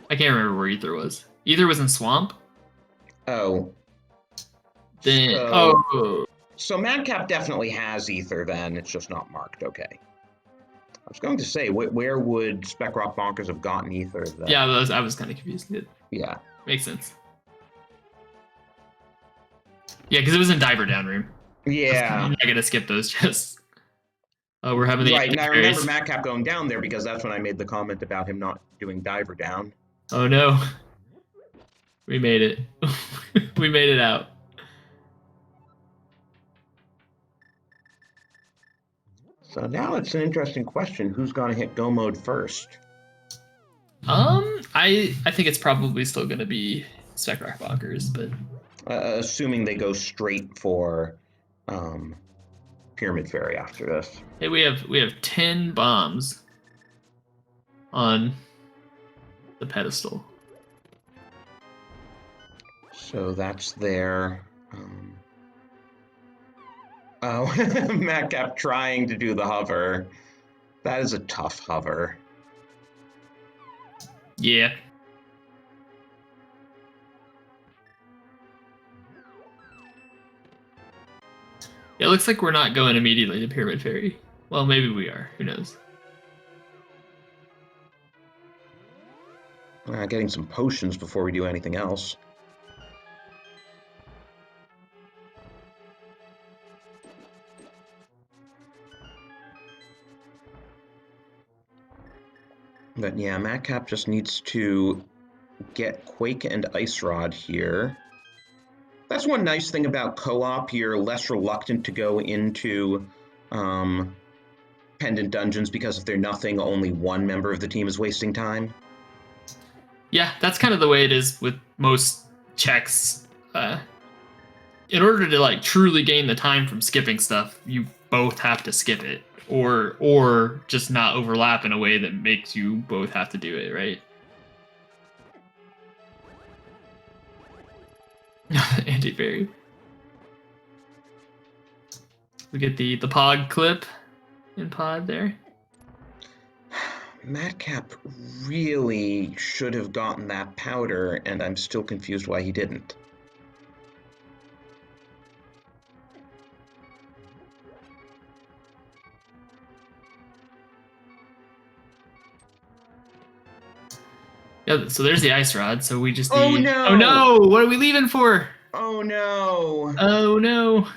I can't remember where Ether was. Ether was in Swamp. Oh. Then So Madcap definitely has Ether then, it's just not marked, okay. I was going to say, where would Spec Rock Bonkers have gotten Ether then? Yeah, I was kind of confused. Yeah. Makes sense. Yeah, because it was in Diver Down Room. Yeah. I'm not going to skip those just... we're having the... Right, and I remember Madcap going down there because that's when I made the comment about him not doing Diver Down. Oh no. We made it. We made it out. So now it's an interesting question. Who's going to hit go mode first? I think it's probably still going to be Spec Rock Bonkers, but... assuming they go straight for Pyramid Fairy after this. Hey, we have 10 bombs on the pedestal. So that's their... Oh, Madcap trying to do the hover. That is a tough hover. Yeah. It looks like we're not going immediately to Pyramid Fairy. Well, maybe we are. Who knows? Getting some potions before we do anything else. But yeah, Madcap just needs to get Quake and Ice Rod here. That's one nice thing about co-op. You're less reluctant to go into Pendant Dungeons because if they're nothing, only one member of the team is wasting time. Yeah, that's kind of the way it is with most checks. In order to like truly gain the time from skipping stuff, you both have to skip it, or just not overlap in a way that makes you both have to do it, right? Anti-fairy. We get the pod clip in pod there. Madcap really should have gotten that powder, and I'm still confused why he didn't. Yeah, so there's the ice rod. So we just Oh need... no! Oh no! What are we leaving for? Oh no! Oh no!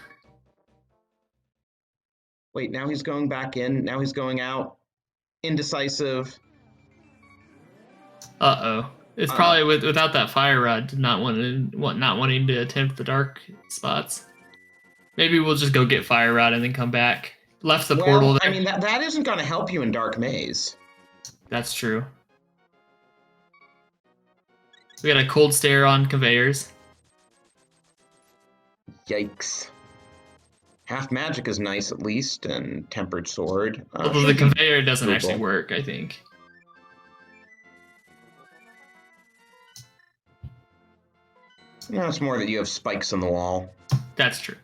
Wait, now he's going back in. Now he's going out. Indecisive. Uh-oh. It's probably without that fire rod, not wanting to attempt the dark spots. Maybe we'll just go get fire rod and then come back. Left the portal there. I mean, that isn't going to help you in Dark Maze. That's true. We got a cold stare on conveyors. Yikes. Half magic is nice at least, and tempered sword. Although the conveyor doesn't actually work, I think. No, it's more that you have spikes in the wall. That's true.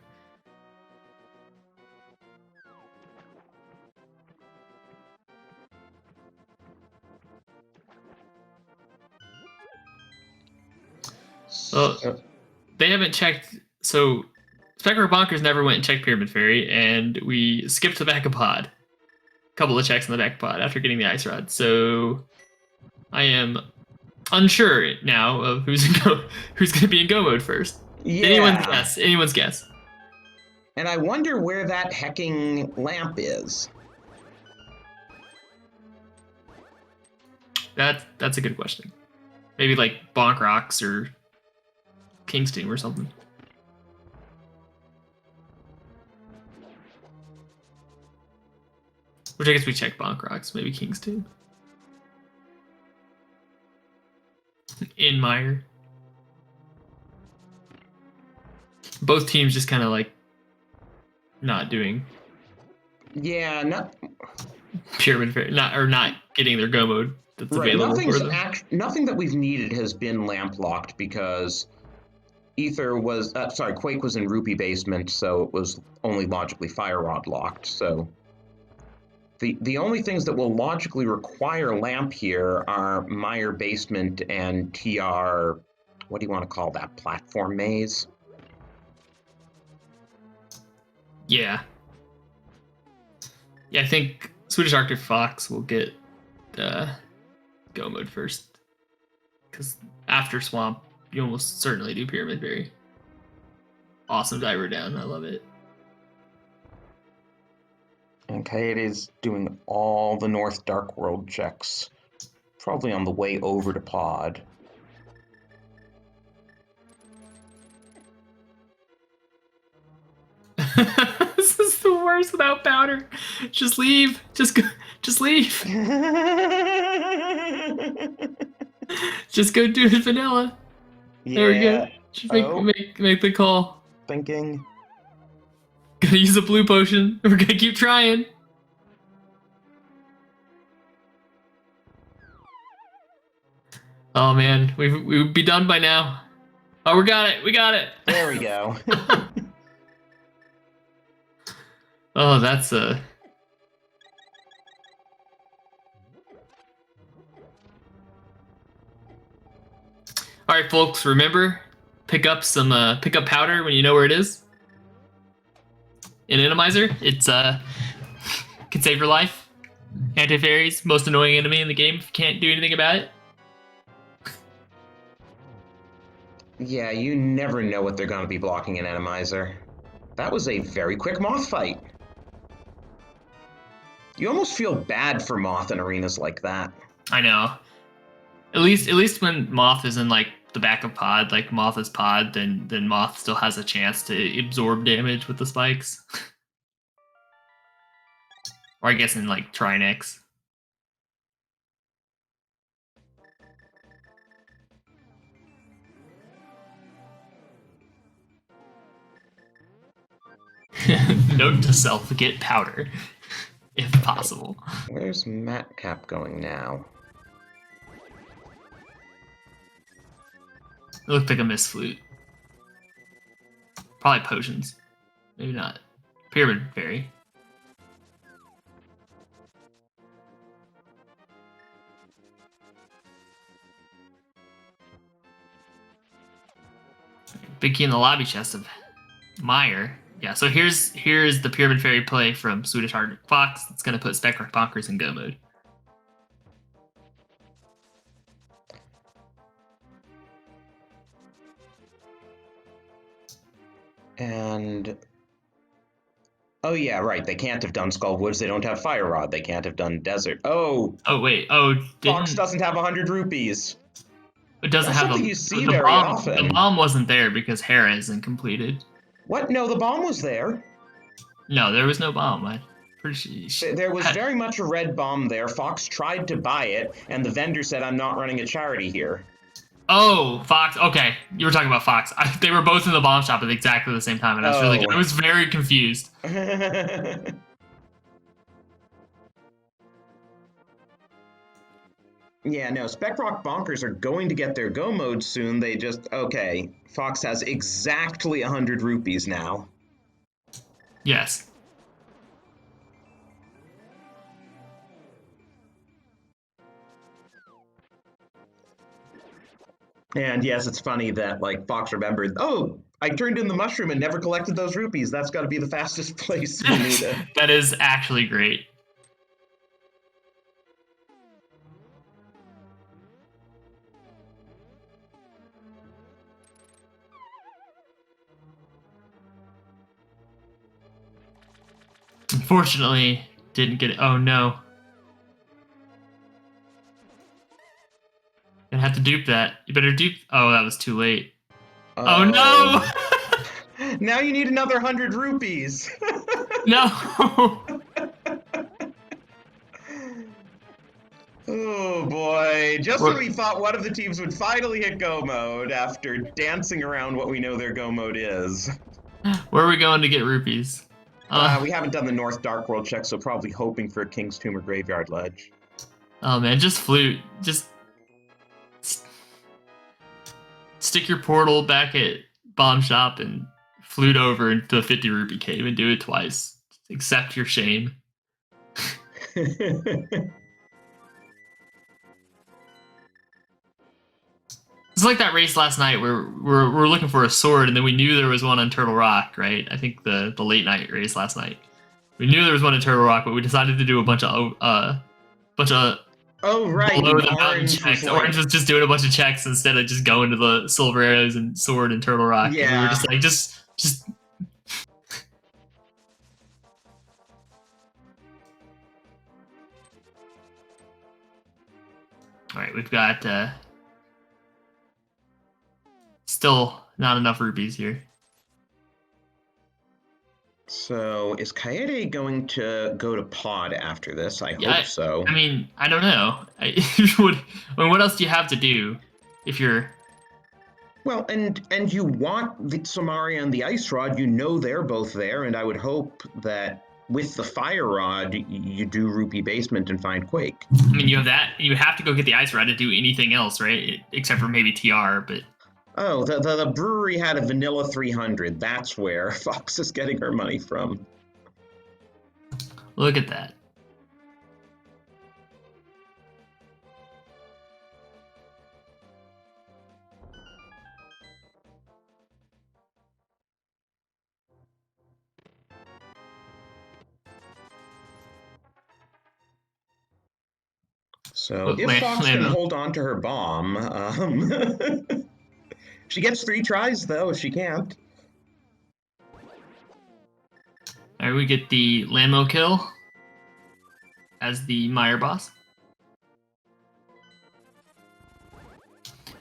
They haven't checked. So Spec or Bonkers never went and checked Pyramid Fairy, and we skipped the back of pod. A couple of checks in the back of pod after getting the ice rod. So I am unsure now of who's going to be in go mode first. Yeah. Anyone's guess. And I wonder where that hecking lamp is. That's a good question. Maybe like Bonk Rocks or King's Team or something. Which I guess we check Bonk Rocks, maybe King's Team. In Meyer. Both teams just kind of like not doing. Yeah, not Pyramid Fairy, not getting their go mode that's available for them. Nothing that we've needed has been lamp locked because Quake was in Rupee Basement, so it was only logically Fire Rod locked. So the only things that will logically require lamp here are Meyer Basement and TR. What do you want to call that? Platform maze. Yeah. Yeah, I think Swedish Arctic Fox will get go mode first. Because after Swamp, you almost certainly do Pyramid Fairy. Awesome diver down. I love it. Okay, it is doing all the North Dark World checks. Probably on the way over to pod. This is the worst without powder. Just leave. Just go. Just leave. Just go do it vanilla. Yeah. There we go. Just make the call. Thinking. Gonna use a blue potion. We're gonna keep trying. Oh man, we would be done by now. Oh, we got it. We got it. There we go. Oh, that's a. All right, folks. Remember, pick up powder when you know where it is. In Randomizer, it's can save your life. Anti-fairies, most annoying enemy in the game. If you can't do anything about it. Yeah, you never know what they're going to be blocking in Randomizer. That was a very quick Moth fight. You almost feel bad for Moth in arenas like that. I know. At least when Moth is in like the back of pod, like Moth is pod, then Moth still has a chance to absorb damage with the spikes. Or I guess in like Trinex. Note to self, get powder, if possible. Where's Matcap going now? It looked like a missed flute. Probably potions. Maybe not. Pyramid Fairy. Big key in the lobby chest of Meyer. Yeah, so here's the Pyramid Fairy play from Swedish Arctic Fox. It's going to put Spec or Bonkers in go mode. And... oh, yeah, right. They can't have done Skull Woods. They don't have Fire Rod. They can't have done Desert. Oh! Oh, wait. Oh, Fox doesn't have 100 rupees. It doesn't That's have something you see very often. The bomb wasn't there because Hera isn't completed. What? No, the bomb was there. No, there was no bomb. I'm pretty sure. There was very much a red bomb there. Fox tried to buy it, and the vendor said, "I'm not running a charity here." Oh, Fox. Okay, you were talking about Fox. They were both in the bomb shop at exactly the same time, and I was very confused. Yeah, no, Spec Rock Bonkers are going to get their go mode soon. They just, okay, Fox has exactly 100 rupees now. Yes. And yes, it's funny that like Fox remembered, oh, I turned in the mushroom and never collected those rupees. That's got to be the fastest place for me to. That is actually great. Unfortunately, didn't get it. Oh no. Gonna have to dupe that. You better dupe. Oh, that was too late. Oh no! Now you need another 100 rupees. No! Oh boy. Just when we thought one of the teams would finally hit go mode after dancing around what we know their go mode is. Where are we going to get rupees? We haven't done the North Dark World check, so probably hoping for a King's Tomb or Graveyard Ledge. Oh man, just flute. Just stick your portal back at Bomb Shop and flute over into the 50 rupee cave and do it twice. Accept your shame. It's like that race last night where we're looking for a sword, and then we knew there was one on Turtle Rock, right? I think the late night race last night. We knew there was one in Turtle Rock, but we decided to do a bunch of oh right, below the mountain Orange checks. was like... Orange was just doing a bunch of checks instead of just going to the silver arrows and sword and Turtle Rock. Yeah. And we were just like, just. All right, we've got still not enough rupees here. So is Kaede going to go to pod after this? I hope so. I mean, I don't know. What else do you have to do if you're... Well, and you want the Somaria and the Ice Rod, you know they're both there, and I would hope that with the Fire Rod, you do Rupee Basement and find Quake. I mean, you have that. You have to go get the Ice Rod to do anything else, right? Except for maybe TR, but... Oh, the brewery had a vanilla 300. That's where Fox is getting her money from. Look at that. So if Fox can hold on to her bomb, she gets 3 tries though if she can't. All right, we get the Lamo kill as the Meyer boss.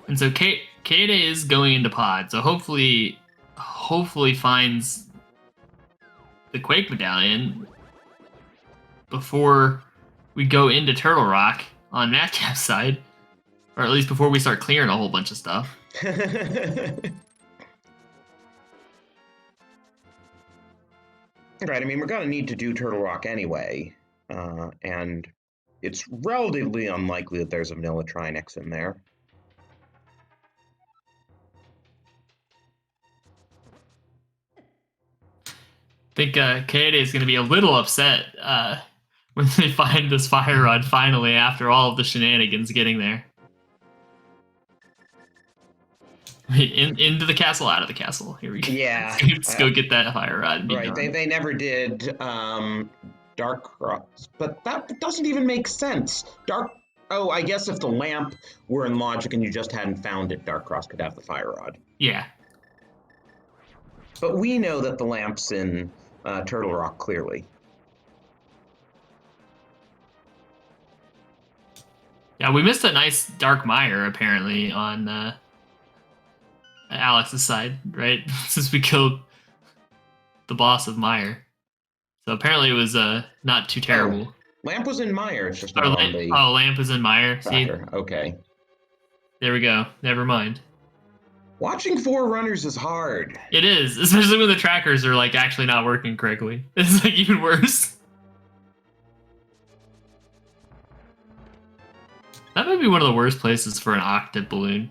And so Kaede is going into pod, so hopefully finds the Quake Medallion before we go into Turtle Rock on Madcap's side, or at least before we start clearing a whole bunch of stuff. Right, I mean, we're going to need to do Turtle Rock anyway, and it's relatively unlikely that there's a vanilla Trinex in there. I think Kaede is going to be a little upset when they find this Fire Rod finally after all of the shenanigans getting there. Into the castle, out of the castle. Here we go. Yeah. Let's go get that Fire Rod. Right, they never did Dark Cross, but that doesn't even make sense. Oh, I guess if the lamp were in Logic and you just hadn't found it, Dark Cross could have the Fire Rod. Yeah. But we know that the lamp's in Turtle Rock, clearly. Yeah, we missed a nice Dark Mire, apparently, on Alex's side, right? Since we killed the boss of Mire. So apparently it was not too terrible. Oh, lamp was in Mire, it's just not on the... Oh, Lamp was in Mire. See? Okay. There we go. Never mind. Watching 4 runners is hard. It is, especially when the trackers are like actually not working correctly. It's like even worse. That might be one of the worst places for an octave balloon.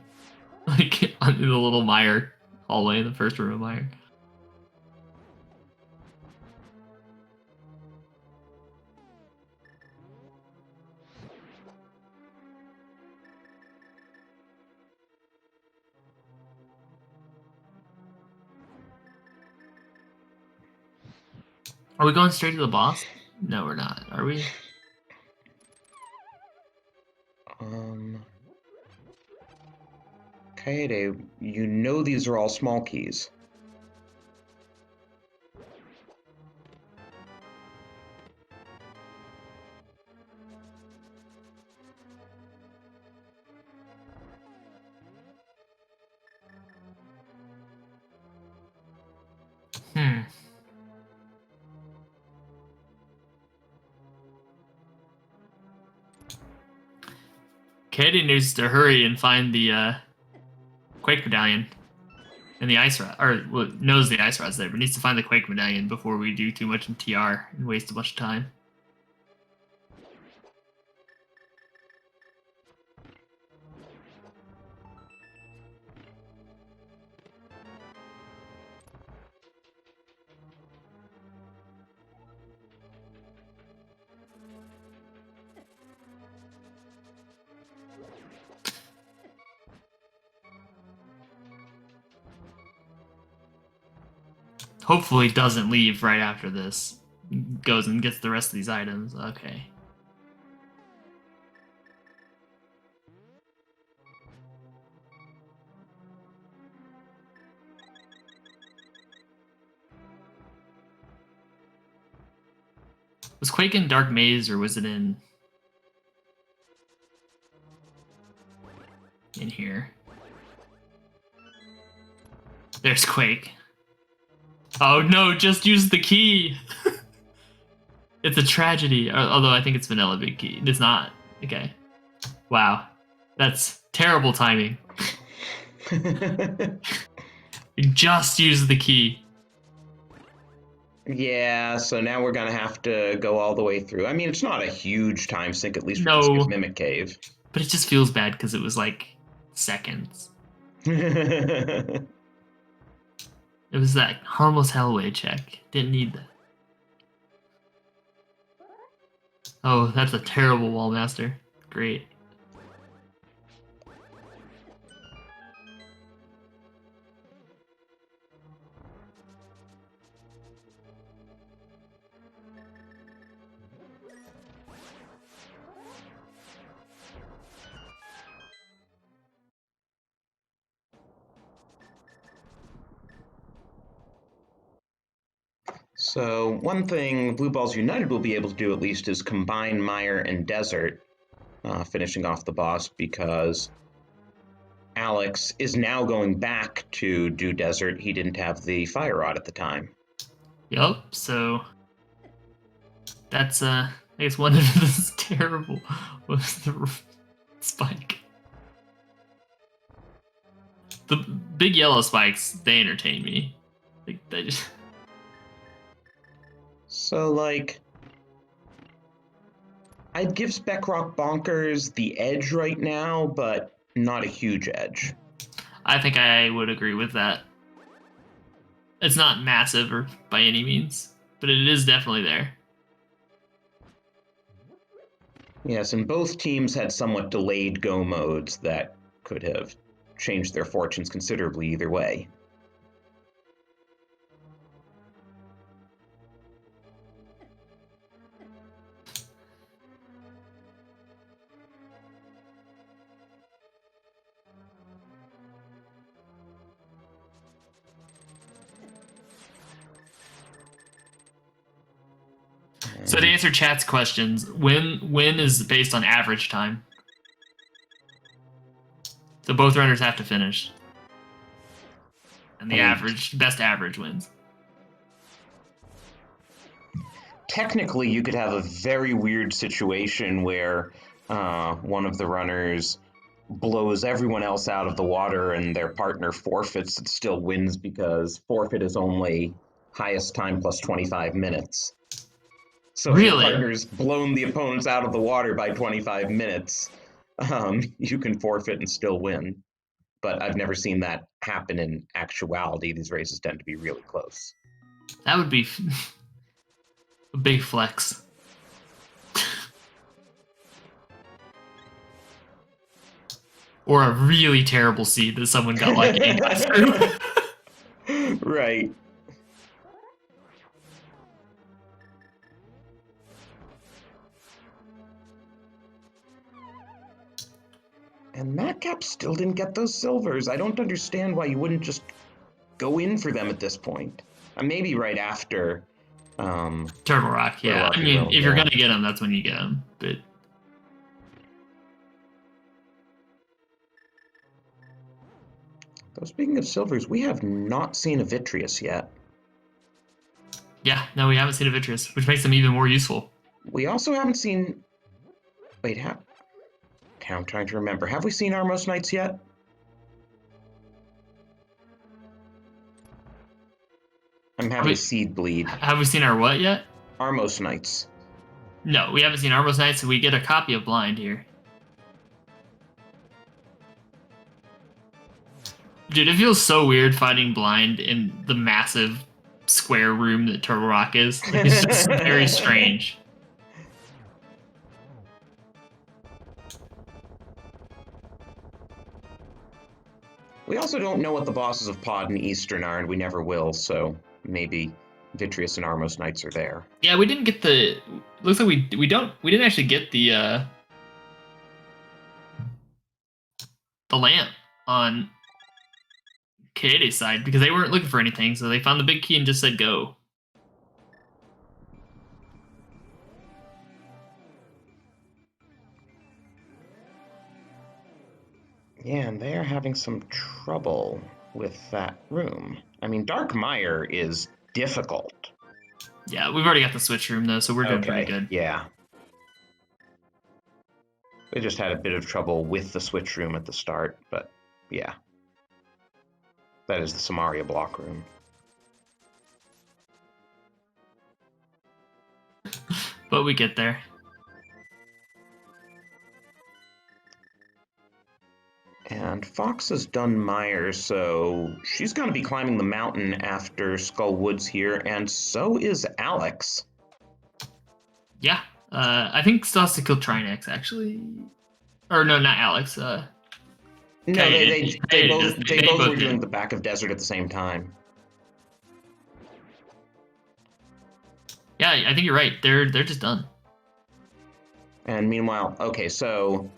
Like in the little Mire hallway in the first room of Mire. Are we going straight to the boss? No, we're not. Are we? Okay, you know these are all small keys. Katie needs to hurry and find the Quake Medallion and the Ice Rod, or well, knows the Ice Rod's there, but needs to find the Quake Medallion before we do too much in TR and waste a bunch of time. Hopefully doesn't leave right after this. Goes and gets the rest of these items. Okay. Was Quake in Dark Maze or was it in here? There's Quake. Oh no, just use the key! It's a tragedy, although I think it's Vanilla Big Key. It's not. Okay. Wow. That's terrible timing. Just use the key. Yeah, so now we're gonna have to go all the way through. I mean, it's not a huge time sink, at least for this Mimic Cave. But it just feels bad because it was like seconds. It was that harmless Hellway check. Didn't need that. Oh, that's a terrible wall master. Great. So one thing Blue Balls United will be able to do at least is combine Mire and Desert, finishing off the boss, because Alex is now going back to do Desert. He didn't have the Fire Rod at the time. Yup, so that's I guess one of this terrible was the spike. The big yellow spikes, they entertain me. Like they just. So like, I'd give Spec Rock Bonkers the edge right now, but not a huge edge. I think I would agree with that. It's not massive or by any means, but it is definitely there. Yes, and both teams had somewhat delayed go modes that could have changed their fortunes considerably either way. So to answer chat's questions, win is based on average time. So both runners have to finish. And the best average wins. Technically, you could have a very weird situation where one of the runners blows everyone else out of the water and their partner forfeits and still wins because forfeit is only highest time plus 25 minutes. So if your partner's blown the opponents out of the water by 25 minutes, you can forfeit and still win. But I've never seen that happen in actuality. These races tend to be really close. That would be a big flex. Or a really terrible seed that someone got like 8 guys through. Right. And Madcap still didn't get those silvers. I don't understand why you wouldn't just go in for them at this point. Maybe right after Turtle Rock, yeah. Turtle Rock I mean, will, if you're gonna get them, that's when you get them. But though, speaking of silvers, we have not seen a Vitreous yet. yeah, no, we haven't seen a Vitreous, which makes them even more useful. We also haven't seen. Wait, okay, I'm trying to remember. Have we seen Armos Knights yet? I'm having a seed bleed. Have we seen our what yet? Armos Knights. No, we haven't seen Armos Knights, so we get a copy of Blind here. Dude, it feels so weird fighting Blind in the massive square room that Turtle Rock is. Like, it's just very strange. We also don't know what the bosses of Pod and Eastern are, and we never will, so maybe Vitreous and Armos Knights are there. Yeah, we didn't get the... Looks like we didn't actually get the lamp on Kaede's side because they weren't looking for anything, so they found the big key and just said go. Yeah, and they're having some trouble with that room. I mean, Dark Mire is difficult. Yeah, we've already got the switch room, though, so we're doing pretty good. Yeah. We just had a bit of trouble with the switch room at the start, but yeah. That is the Samaria block room. But we get there. And Fox has done Mire, so she's going to be climbing the mountain after Skull Woods here, and so is Alex. Yeah, I think still has to kill Trinex, actually. Or no, not Alex. No, they both were doing the back of desert at the same time. Yeah, I think you're right. They're just done. And meanwhile, okay, so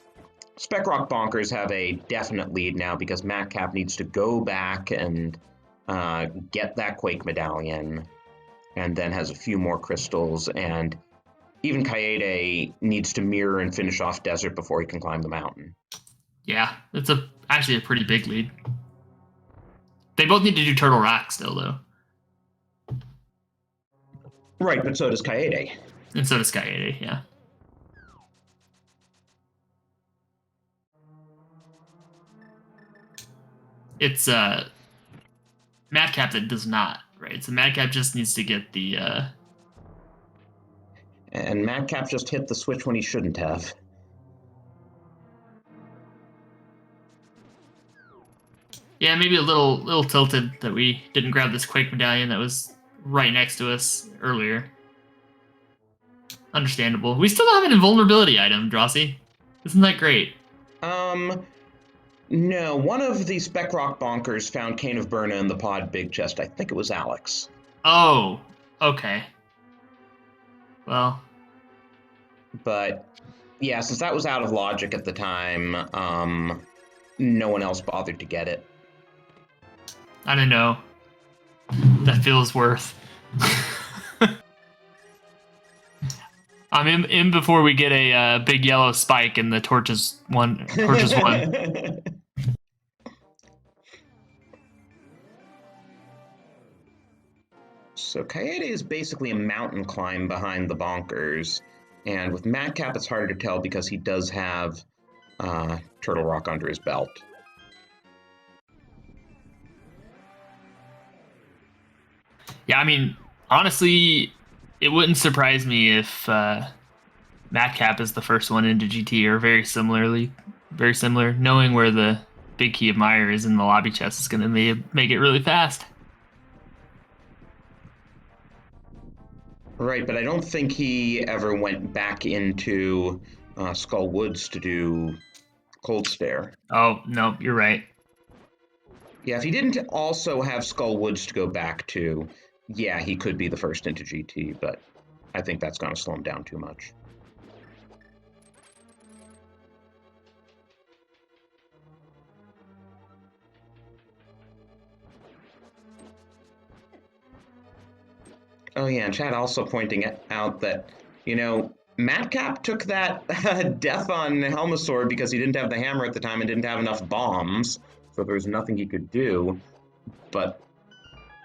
Spec Rock Bonkers have a definite lead now because Madcap needs to go back and get that Quake Medallion, and then has a few more crystals, and even Kaede needs to mirror and finish off Desert before he can climb the mountain. Yeah, it's actually a pretty big lead. They both need to do Turtle Rock still, though. Right, but so does Kaede. And so does Kaede, yeah. It's Madcap that does not, right? So Madcap just needs to get the... And Madcap just hit the switch when he shouldn't have. Yeah, maybe a little tilted that we didn't grab this Quake Medallion that was right next to us earlier. Understandable. We still don't have an invulnerability item, Drossi. Isn't that great? No, one of the Spec Rock Bonkers found Cane of Burna in the pod big chest. I think it was Alex. Oh, okay. Well. But, yeah, since that was out of logic at the time, no one else bothered to get it. I don't know. That feels worth. I'm in before we get a big yellow spike and the torches one. So Kaede is basically a mountain climb behind the Bonkers, and with Madcap it's harder to tell because he does have Turtle Rock under his belt. Yeah, I mean, honestly, it wouldn't surprise me if Madcap is the first one into GT, or very similar. Knowing where the big key of Mire is in the lobby chest is going to make it really fast. Right, but I don't think he ever went back into Skull Woods to do Cold Stare. Oh, no, you're right. Yeah, if he didn't also have Skull Woods to go back to, yeah, he could be the first into GT, but I think that's going to slow him down too much. Oh yeah, and Chad also pointing out that, Madcap took that death on Helmasaur because he didn't have the hammer at the time and didn't have enough bombs, so there was nothing he could do. But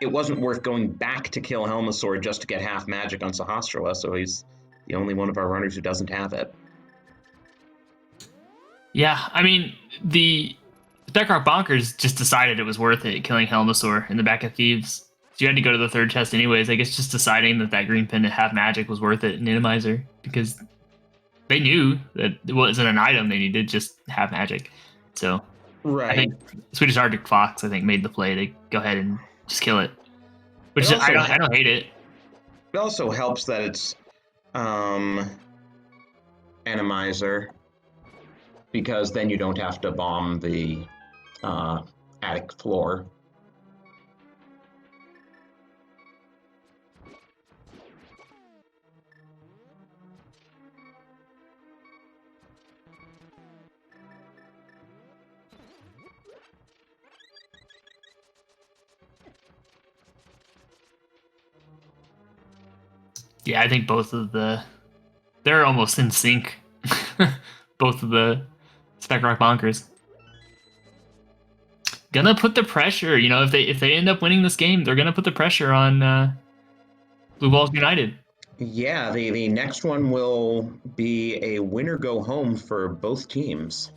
it wasn't worth going back to kill Helmasaur just to get half magic on Sahasrara, so he's the only one of our runners who doesn't have it. Yeah, I mean, the Spec Bonkers just decided it was worth it killing Helmasaur in the back of Thieves. So you had to go to the third chest anyways. I guess just deciding that green pin to have magic was worth it in Randomizer because they knew that it wasn't an item they needed, just have magic. So right. I think Swedish Arctic Fox, made the play to go ahead and just kill it. Which I don't hate it. It also helps that it's Randomizer, because then you don't have to bomb the attic floor. Yeah, I think they're almost in sync. Both of the Spec Rock Bonkers. Gonna put the pressure, if they end up winning this game, they're gonna put the pressure on Blue Balls United. Yeah, the next one will be a winner go home for both teams.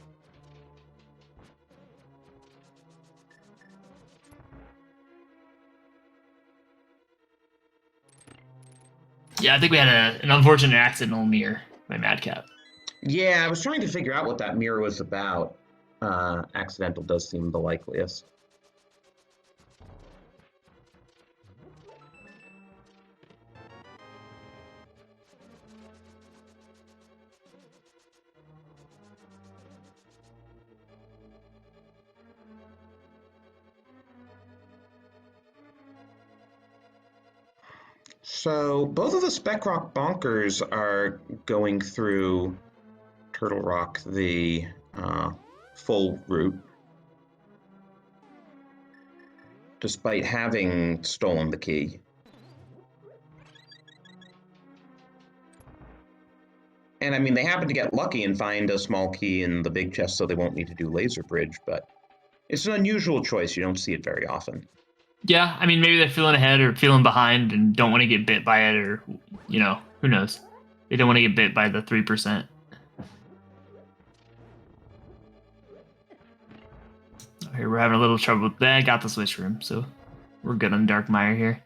Yeah, I think we had an unfortunate accidental mirror by Madcap. Yeah, I was trying to figure out what that mirror was about. Accidental does seem the likeliest. So both of the Spec Rock Bonkers are going through Turtle Rock, the full route, despite having stolen the key. And I mean, they happen to get lucky and find a small key in the big chest, so they won't need to do Laser Bridge, but it's an unusual choice. You don't see it very often. Yeah, I mean, maybe they're feeling ahead or feeling behind and don't want to get bit by it, or, who knows? They don't want to get bit by the 3%. Here, we're having a little trouble with that. I got the switch room, so we're good on Dark Mire here.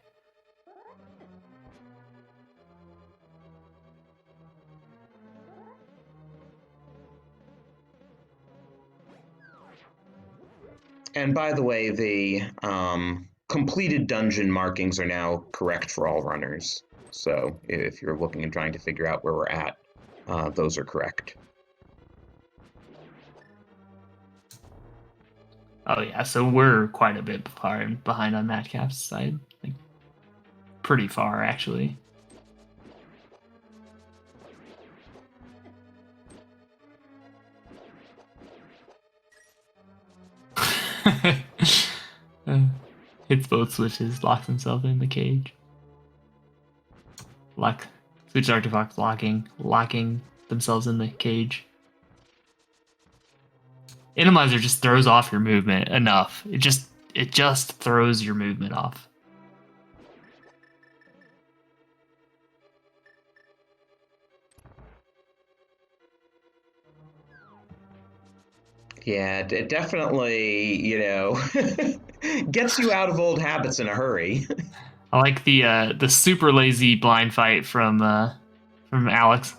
And by the way, the completed dungeon markings are now correct for all runners. So if you're looking and trying to figure out where we're at, those are correct. Oh yeah, so we're quite a bit behind on Madcap's side. Like, pretty far, actually. Hits both switches, locks himself in the cage. Switch artifacts locking themselves in the cage. Randomizer just throws off your movement enough. It just throws your movement off. Yeah, it definitely, gets you out of old habits in a hurry. I like the super lazy blind fight from Alex.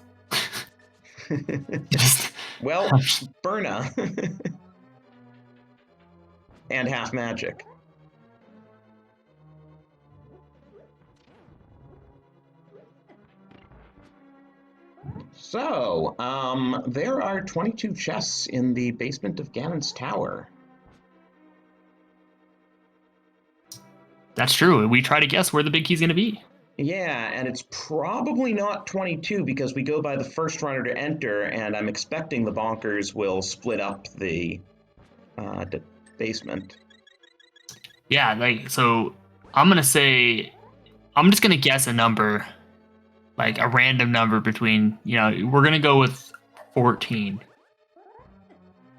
Well, Burna. And half magic. So, there are 22 chests in the basement of Ganon's tower. That's true. We try to guess where the big key's going to be. Yeah, and it's probably not 22 because we go by the first runner to enter, and I'm expecting the Bonkers will split up the basement. Yeah, so I'm going to say I'm just gonna guess a number, like a random number between. We're gonna go with 14.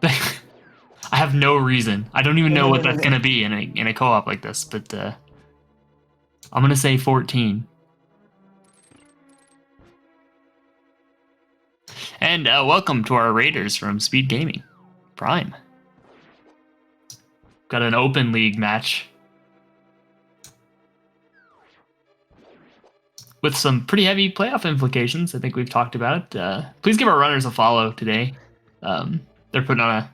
I have no reason. I don't even know what that's gonna be in a co-op like this, but I'm gonna say 14. And welcome to our raiders from SpeedGaming Prime. Got an open league match with some pretty heavy playoff implications. I think we've talked about. Please give our runners a follow today. They're putting on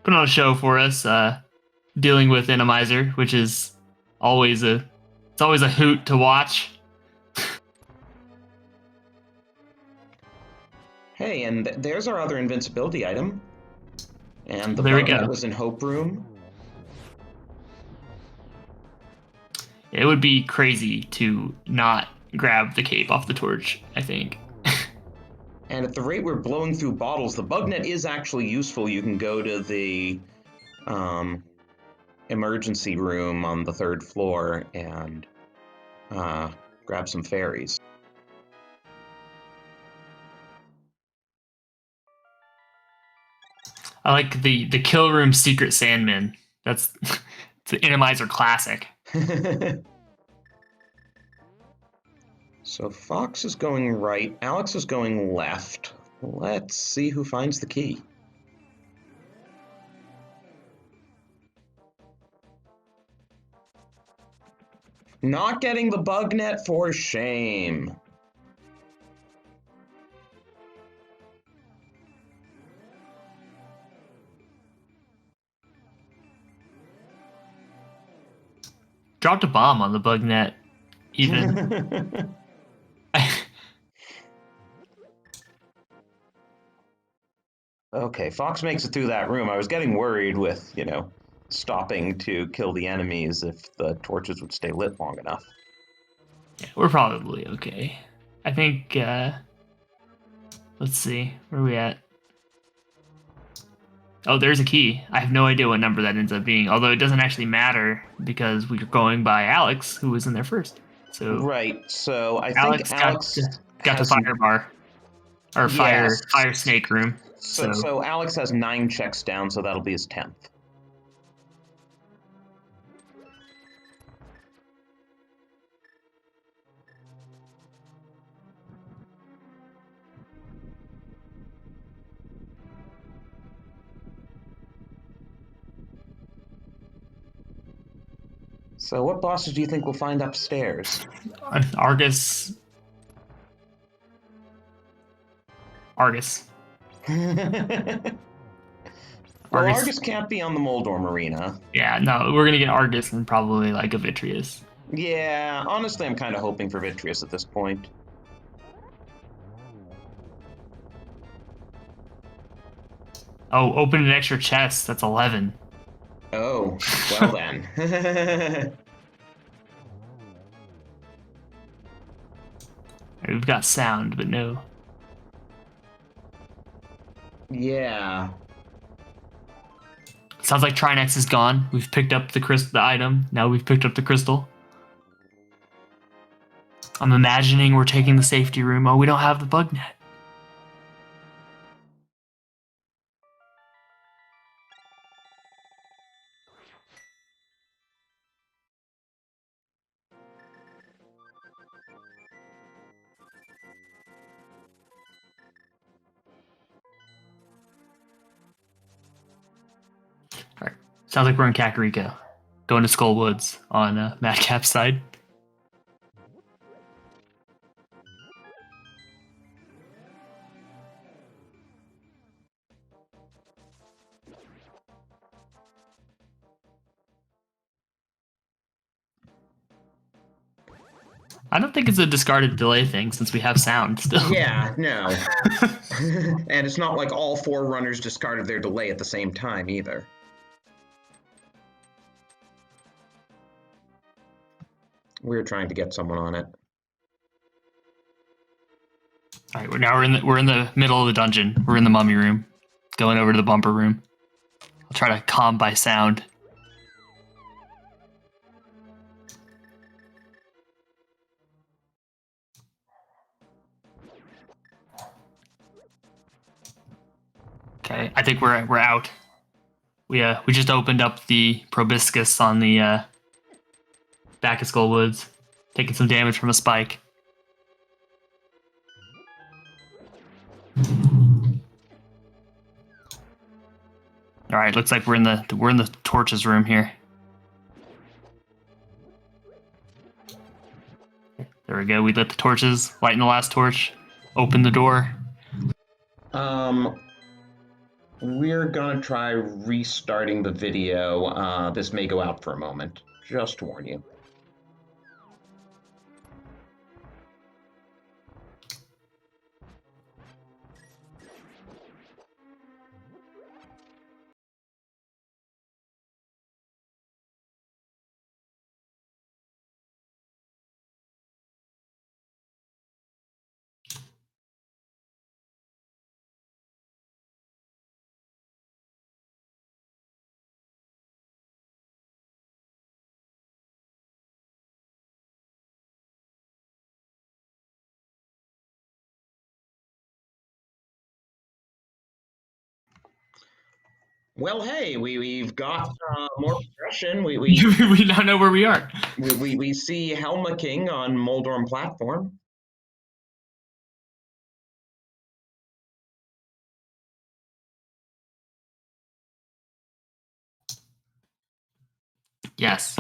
a show for us, dealing with Randomizer, which is always a hoot to watch. Hey, and there's our other invincibility item. And the There we bug that go. was in Hope Room. It would be crazy to not grab the cape off the torch, I think. And at the rate we're blowing through bottles, the bug net is actually useful. You can go to the emergency room on the 3rd floor and grab some fairies. I like the kill room secret Sandman. It's an Randomizer classic. So Fox is going right, Alex is going left. Let's see who finds the key. Not getting the bug net, for shame. Dropped a bomb on the bug net, even. Okay, Fox makes it through that room. I was getting worried with, stopping to kill the enemies if the torches would stay lit long enough. Yeah, we're probably okay. I think, let's see, where are we at? Oh, there's a key. I have no idea what number that ends up being, although it doesn't actually matter because we're going by Alex, who was in there first. So right, so I think Alex got the fire bar. Or fire snake room. So Alex has 9 checks down, so that'll be his 10th. So what bosses do you think we'll find upstairs? Argus. Well, Argus can't be on the Moldorm Arena. Yeah, no, we're gonna get Argus and probably like a Vitreous. Yeah, honestly, I'm kind of hoping for Vitreous at this point. Oh, open an extra chest. That's 11. Oh, well then. We've got sound, but no. Yeah. Sounds like Trinex is gone. We've picked up the item. Now we've picked up the crystal. I'm imagining we're taking the safety room. Oh, we don't have the bug net. All right. Sounds like we're in Kakariko. Going to Skull Woods on Madcap's side. I don't think it's a discarded delay thing since we have sound still. Yeah, no. And it's not like all 4 runners discarded their delay at the same time either. We're trying to get someone on it. All right, we're in the middle of the dungeon. We're in the mummy room, going over to the bumper room. I'll try to calm by sound. Okay, I think we're out. We just opened up the proboscis on the back of Skull Woods, taking some damage from a spike. All right, looks like we're in the torches room here. There we go. We lit the torches, lighting the last torch, open the door. We're gonna try restarting the video. This may go out for a moment, just to warn you. Well, hey, we've got more progression. We We now know where we are. we see Helma King on Moldorm platform. Yes.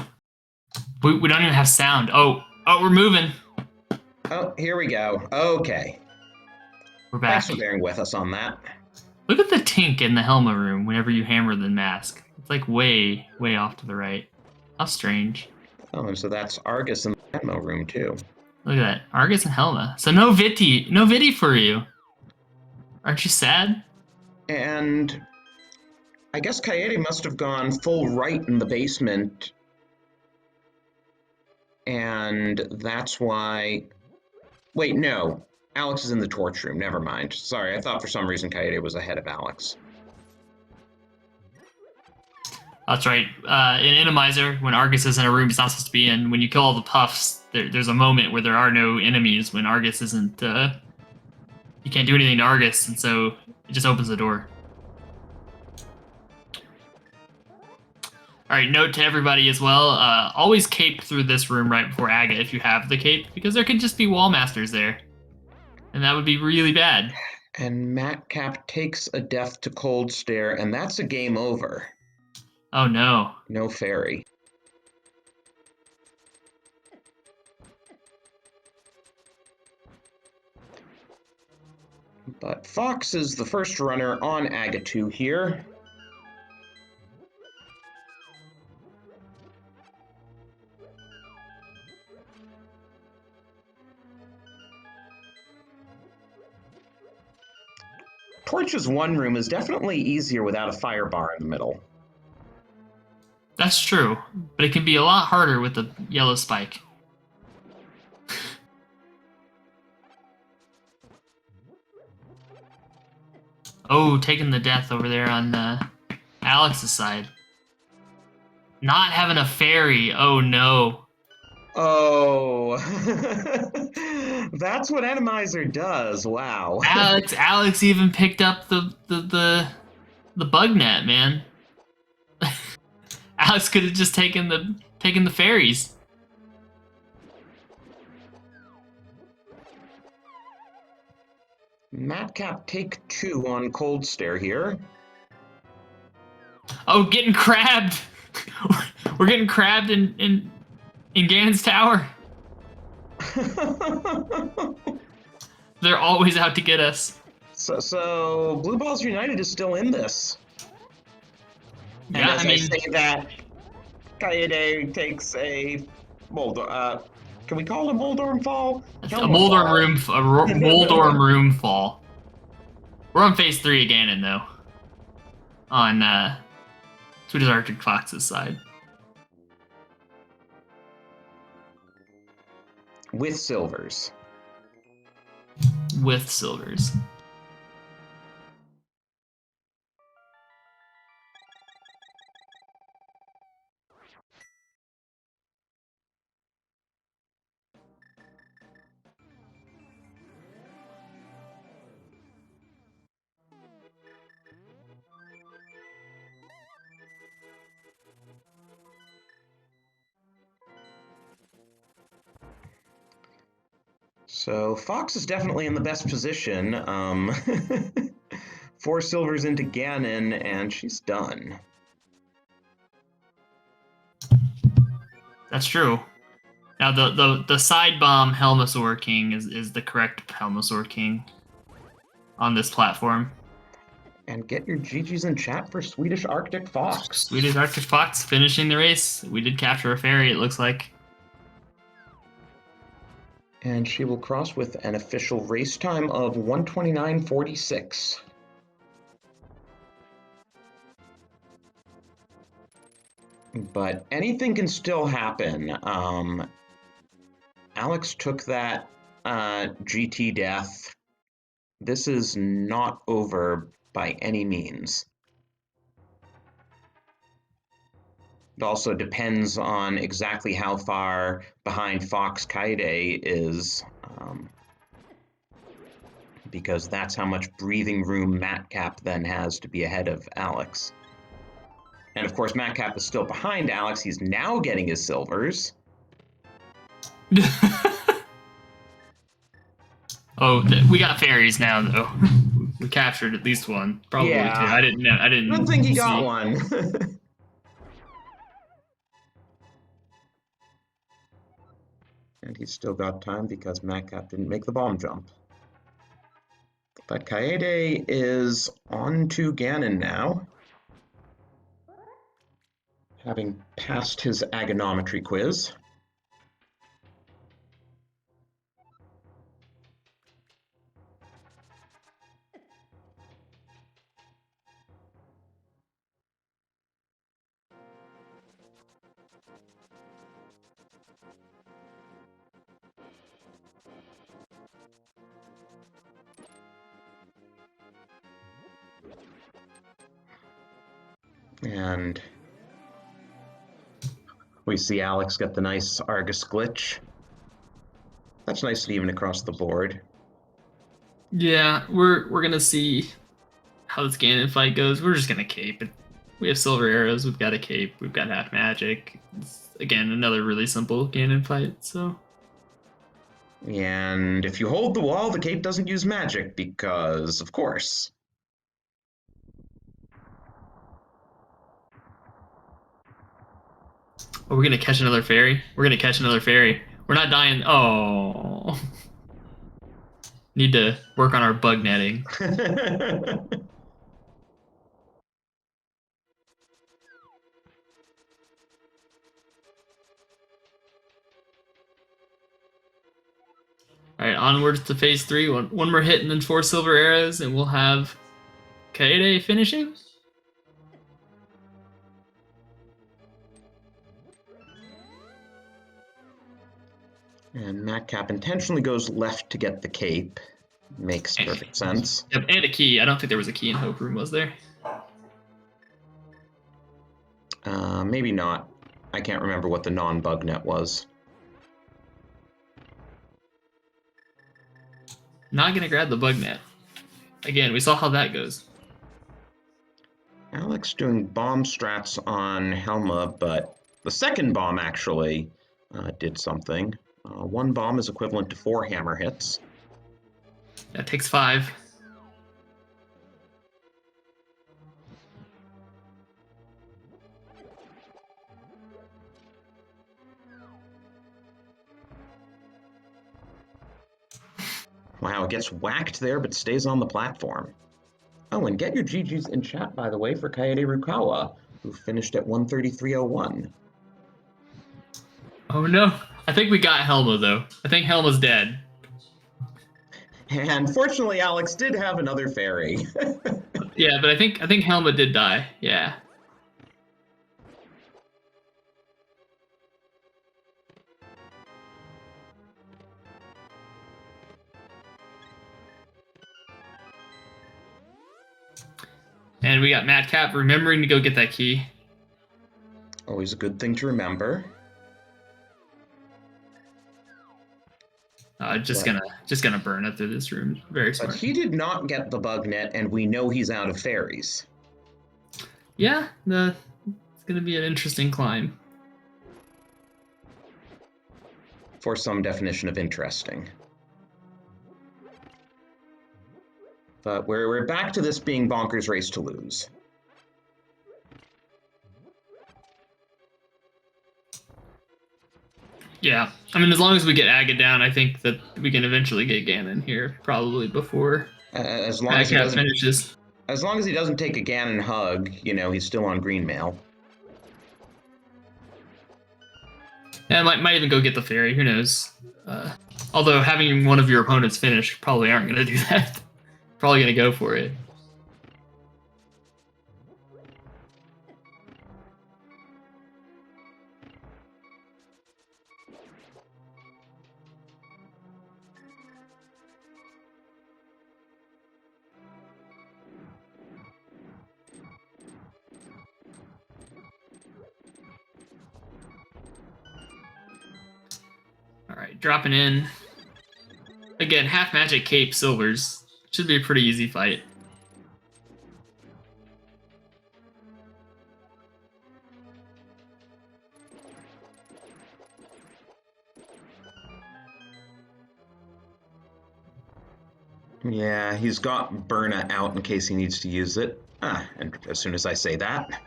We don't even have sound. Oh, we're moving. Oh, here we go. Okay. We're back. Thanks for bearing with us on that. Look at the tink in the Helma room whenever you hammer the mask. It's like way off to the right. How strange. Oh, and so that's Argus in the demo room too. Look at that. Argus and Helma. So no Viti for you. Aren't you sad? And I guess Kaede must have gone full right in the basement. And that's why... Wait, no. Alex is in the torch room. Never mind. Sorry, I thought for some reason Kaede was ahead of Alex. That's right. In Randomizer, when Argus is in a room he's not supposed to be in, when you kill all the puffs, there's a moment where there are no enemies when Argus isn't... you can't do anything to Argus, and so it just opens the door. All right, note to everybody as well, always cape through this room right before Aga if you have the cape, because there could just be wall masters there. And that would be really bad. And Matcap takes a death to Cold Stare, and that's a game over. Oh no. No fairy. But Fox is the first runner on Aga 2 here. Torch's one room is definitely easier without a fire bar in the middle. That's true, but it can be a lot harder with the yellow spike. Oh, taking the death over there on Alex's side. Not having a fairy. Oh no. Oh, that's what Randomizer does. Wow. Alex even picked up the bug net, man. Alex could have just taken the fairies. Matcap take 2 on Cold Stare here. Oh, getting crabbed. We're getting crabbed in Ganon's tower. They're always out to get us. So Blue Balls United is still in this. And Yeah, as I say that, Kaede takes a Moldorm. Can we call it a Moldorm fall? A Moldorm room fall. We're on phase 3 of Ganon though. On Sweetest Arctic Fox's side. With silvers. With silvers. So Fox is definitely in the best position. 4 silvers into Ganon, and she's done. That's true. Now the side bomb Helmasaur King is the correct Helmasaur King on this platform. And get your GGs in chat for Swedish Arctic Fox. Swedish Arctic Fox finishing the race. We did capture a fairy, it looks like. And she will cross with an official race time of 1:29.46. But anything can still happen. Alex took that GT death. This is not over by any means. It also depends on exactly how far behind Fox Kaide is, because that's how much breathing room Matcap then has to be ahead of Alex. And of course, Matcap is still behind Alex. He's now getting his silvers. Oh, we got fairies now, though. We captured at least one, probably two. I didn't know. I didn't think he got one. And he's still got time because Matcap didn't make the bomb jump. But Kaede is on to Ganon now, having passed his agonometry quiz. And we see Alex get the nice Argus glitch. That's nice and even across the board. Yeah, we're gonna see how this Ganon fight goes. We're just gonna cape it. We have silver arrows. We've got a cape. We've got half magic. It's, again, another really simple Ganon fight. So. And if you hold the wall, the cape doesn't use magic because, of course. Oh, we're gonna catch another fairy. We're gonna catch another fairy. We're not dying. Oh. Need to work on our bug netting. All right, onwards to phase 3. One more hit and then 4 silver arrows, and we'll have Kaede finishing. And Matcap intentionally goes left to get the cape. Makes perfect sense. Yep, and a key. I don't think there was a key in Hope Room, was there? Maybe not. I can't remember what the non-bug net was. Not gonna grab the bug net. Again, we saw how that goes. Alex doing bomb strats on Helma, but the second bomb actually did something. 1 bomb is equivalent to 4 hammer hits. That takes 5. Wow, it gets whacked there, but stays on the platform. Oh, and get your GGs in chat, by the way, for Kaede Rukawa, who finished at 133.01. Oh no. I think we got Helma, though. I think Helma's dead. And fortunately, Alex did have another fairy. Yeah, but I think Helma did die. Yeah. And we got Matcap remembering to go get that key. Always a good thing to remember. Just gonna burn it through this room. Very smart. But he did not get the bug net, and we know he's out of fairies. Yeah, it's gonna be an interesting climb. For some definition of interesting. But we're back to this being Bonkers' race to lose. Yeah, I mean, as long as we get Aga down, I think that we can eventually get Ganon here, probably before As long as he doesn't finishes. As long as he doesn't take a Ganon hug, you know, he's still on green mail. Yeah, might even go get the fairy. Who knows? Although having one of your opponents finish probably aren't going to do that. Probably going to go for it. All right, dropping in. Again, half magic cape silvers. Should be a pretty easy fight. Yeah, he's got Burna out in case he needs to use it. And as soon as I say that...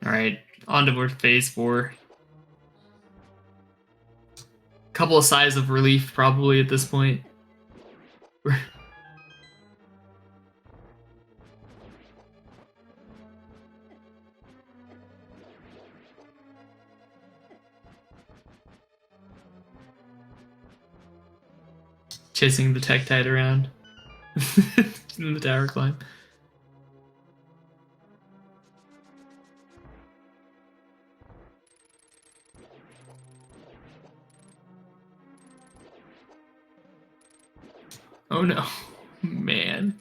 All right, on to phase 4. Couple of sighs of relief probably at this point. Chasing the Tektite around in the tower climb. Oh no, man.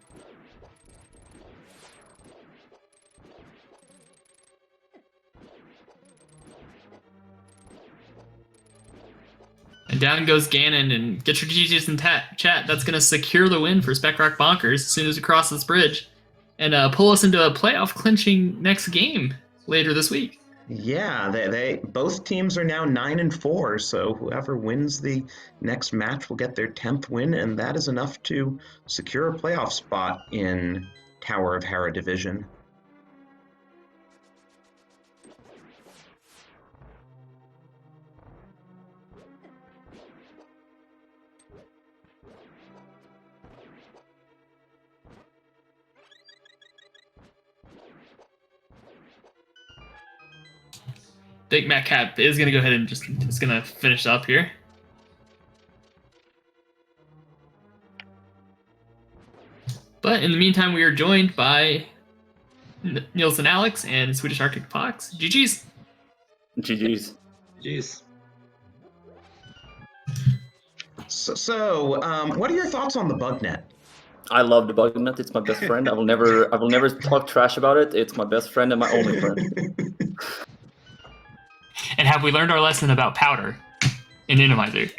And down goes Ganon, and get your GGs in chat. That's going to secure the win for Spec Rock Bonkers as soon as we cross this bridge and pull us into a playoff clinching next game later this week. Yeah, they both teams are now 9-4, so whoever wins the next match will get their 10th win, and that is enough to secure a playoff spot in Tower of Hera Division. I think Matt Cap is going to go ahead and just going to finish up here. But in the meantime, we are joined by Nielsen Alex and Swedish Arctic Fox. GG's. GG's. GG's. So, what are your thoughts on the bug net? I love the bug net. It's my best friend. I will never talk trash about it. It's my best friend and my only friend. And have we learned our lesson about powder in Randomizer?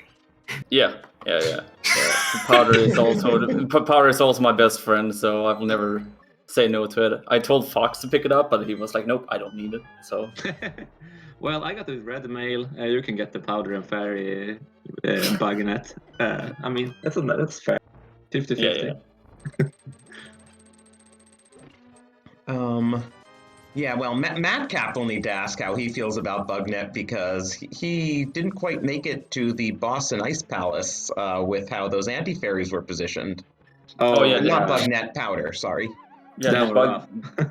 Yeah. Powder is also my best friend, so I will never say no to it. I told Fox to pick it up, but he was like, "Nope, I don't need it." So. Well, I got the red mail. You can get the powder and fairy bug net. I mean, that's fair. 50-50. Yeah. Yeah, well, Madcap will need to ask how he feels about BugNet because he didn't quite make it to the boss in Ice Palace with how those anti-fairies were positioned. Oh yeah, not BugNet, powder, sorry. Yeah, that bug.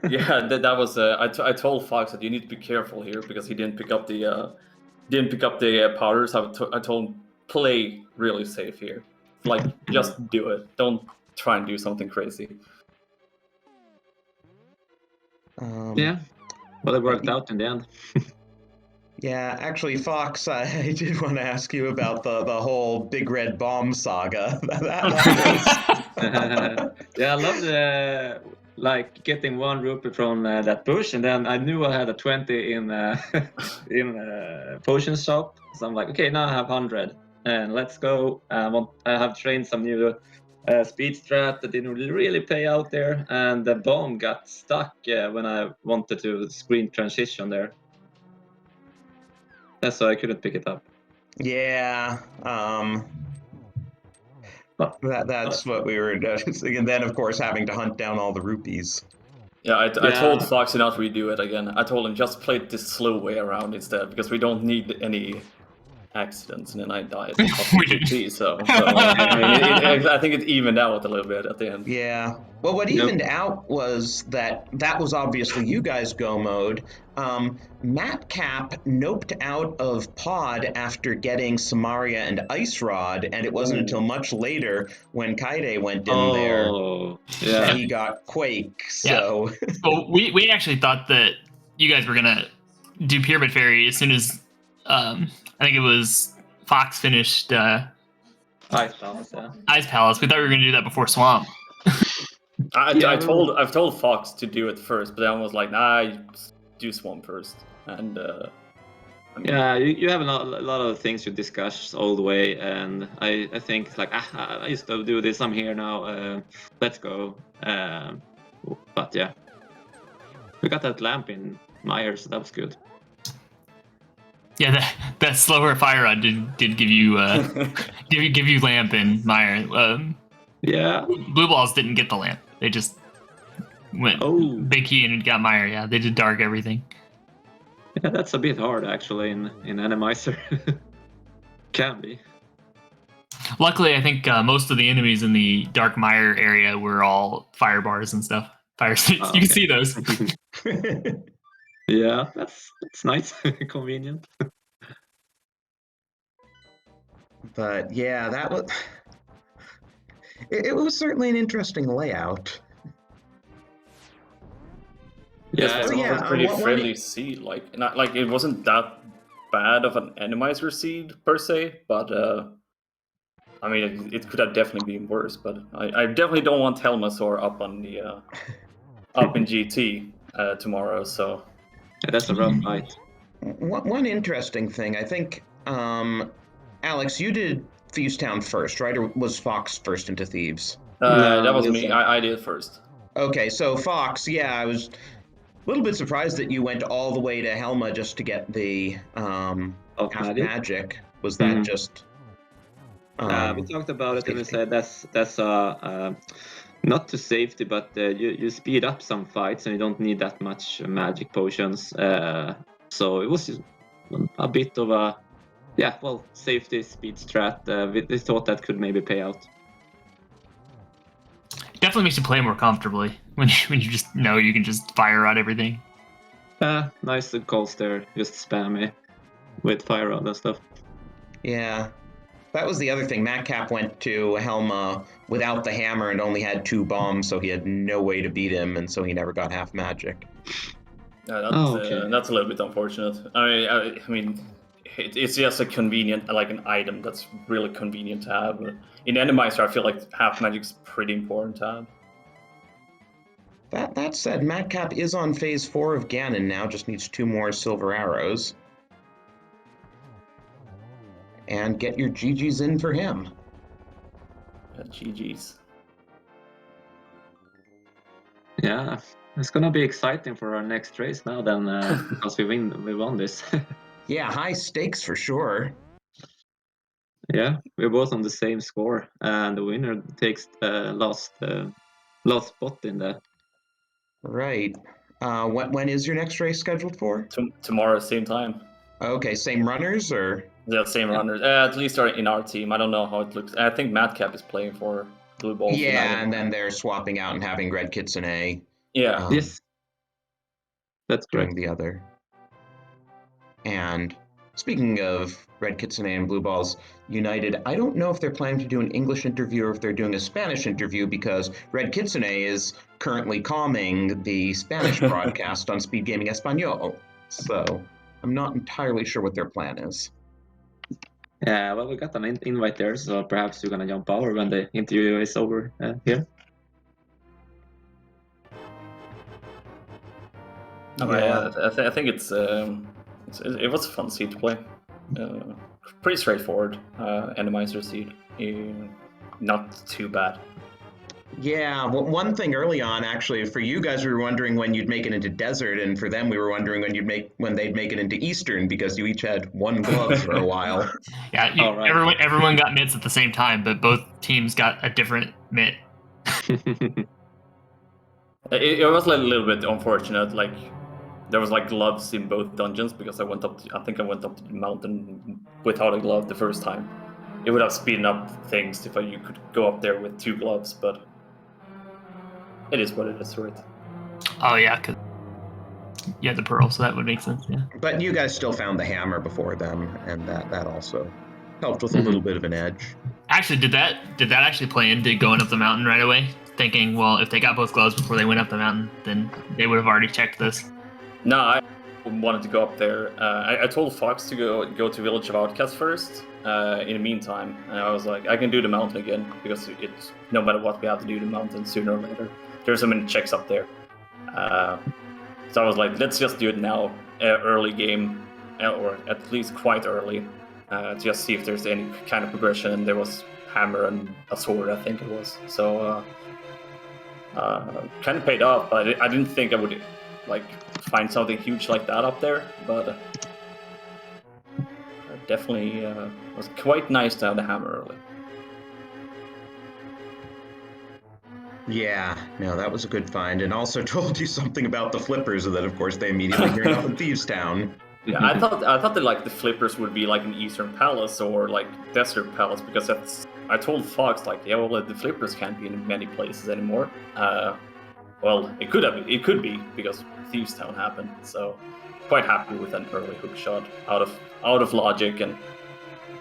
Yeah, that was. I told Fox that you need to be careful here because he didn't pick up the powders. I told him play really safe here. Like just do it. Don't try and do something crazy. Yeah, well, it worked out in the end. Yeah, actually, Fox, I did want to ask you about the whole Big Red Bomb saga. Yeah, I loved getting 1 rupee from that bush, and then I knew I had a 20 in potion shop, so I'm like, okay, now I have 100, and let's go. I have trained some new Speed strat that didn't really pay out there, and the bomb got stuck when I wanted to screen transition there. That's why I couldn't pick it up. Yeah. That's what we were doing. And then, of course, having to hunt down all the rupees. Yeah, I told Foxy not to redo it again. I told him just play it this slow way around instead, because we don't need any accidents, and then I died. So I mean, I think it evened out a little bit at the end. Yeah. Well, what evened out was that was obviously you guys go mode. Matt Cap noped out of pod after getting Samaria and Ice Rod, and it wasn't until much later when Kaide went in there that he got Quake. So well, we actually thought that you guys were gonna do Pyramid Fairy as soon as I think it was Fox finished Ice Palace. Yeah. Ice Palace. We thought we were gonna do that before Swamp. I've told Fox to do it first, but then I was like, nah, do Swamp first. And I mean, yeah, you have a lot of things you discuss all the way, and I think like I used to do this. I'm here now. Let's go. But yeah, we got that lamp in Meyer, so that was good. Yeah, that slower fire rod did give you give you lamp in Meyer. Yeah, Blue Balls didn't get the lamp. They just went big key and got Meyer. Yeah, they did dark everything. Yeah, that's a bit hard actually in Randomizer. Can be. Luckily, I think most of the enemies in the Dark Mire area were all fire bars and stuff. Fire seats. You can see those. Yeah, that's nice. Convenient. But yeah, that was it was certainly an interesting layout. Yeah, it was a pretty friendly seed. Like it wasn't that bad of an Randomizer seed per se, but I mean it could have definitely been worse. But I definitely don't want Helmasaur up on the up in GT tomorrow. So yeah, that's a rough fight. One interesting thing, I think, Alex, you did Thieves Town first, right? Or was Fox first into Thieves? No, that was me. I did first. Okay, so Fox, yeah, I was a little bit surprised that you went all the way to Helma just to get the half magic. Was that just? We talked about it and we said that's not to safety, but you speed up some fights and you don't need that much magic potions. So it was a bit of a safety speed strat. We thought that could maybe pay out. Definitely makes you play more comfortably when you just know you can just fire out everything. Nice calls there. Just spam me with fire rod and stuff. Yeah. That was the other thing. Matt Cap went to Helma without the hammer and only had 2 bombs, so he had no way to beat him, and so he never got half magic. Yeah, that's a little bit unfortunate. I mean, it's just a convenient, like an item that's really convenient to have. In Randomizer, I feel like half magic's pretty important to have. That said, Matt Cap is on phase 4 of Ganon now, just needs 2 more silver arrows. And get your GGs in for him. GGs. Yeah, it's gonna be exciting for our next race now then, because we won this. Yeah, high stakes for sure. Yeah, we're both on the same score, and the winner takes the last spot in that. Right. When is your next race scheduled for? Tomorrow, same time. Okay, same runners or? Yeah, same runners. At least in our team. I don't know how it looks. I think Madcap is playing for Blue Balls. Yeah, and then they're swapping out and having Red Kitsune. Yeah. Yes. That's correct. The other. And speaking of Red Kitsune and Blue Balls United, I don't know if they're planning to do an English interview or if they're doing a Spanish interview, because Red Kitsune is currently calming the Spanish broadcast on SpeedGaming Espanol. So I'm not entirely sure what their plan is. Yeah, well, we got an invite there, so perhaps you're gonna jump over when the interview is over here. I think it was a fun seed to play. Pretty straightforward. Randomizer seed, not too bad. Yeah, well, one thing early on, actually, for you guys, we were wondering when you'd make it into desert, and for them, we were wondering when they'd make it into eastern, because you each had one glove for a while. Yeah, All right. everyone got mitts at the same time, but both teams got a different mitt. It was like a little bit unfortunate. Like there was like gloves in both dungeons because I think I went up to the mountain without a glove the first time. It would have speeded up things if you could go up there with 2 gloves, but it is what it is, right? Oh yeah, because you had the pearl, so that would make sense. Yeah. But you guys still found the hammer before them, and that also helped with a little bit of an edge. Actually, did that actually play into going up the mountain right away? Thinking, well, if they got both gloves before they went up the mountain, then they would have already checked this. No, I wanted to go up there. I told Fox to go to Village of Outcasts first. In the meantime, and I was like, I can do the mountain again because it's no matter what, we have to do the mountain sooner or later. There's so many checks up there. So I was like, let's just do it now, early game, or at least quite early, to just see if there's any kind of progression. And there was hammer and a sword, I think it was. So kind of paid off, but I didn't think I would like find something huge like that up there. But definitely was quite nice to have the hammer early. Yeah, no, that was a good find, and also told you something about the flippers, and then of course they immediately geared up in Thieves Town. Yeah, I thought that like the flippers would be like an Eastern Palace or like Desert Palace, because I told Fox like, yeah, well, the flippers can't be in many places anymore. Well, it could be because Thieves Town happened. So quite happy with an early hook shot out of logic and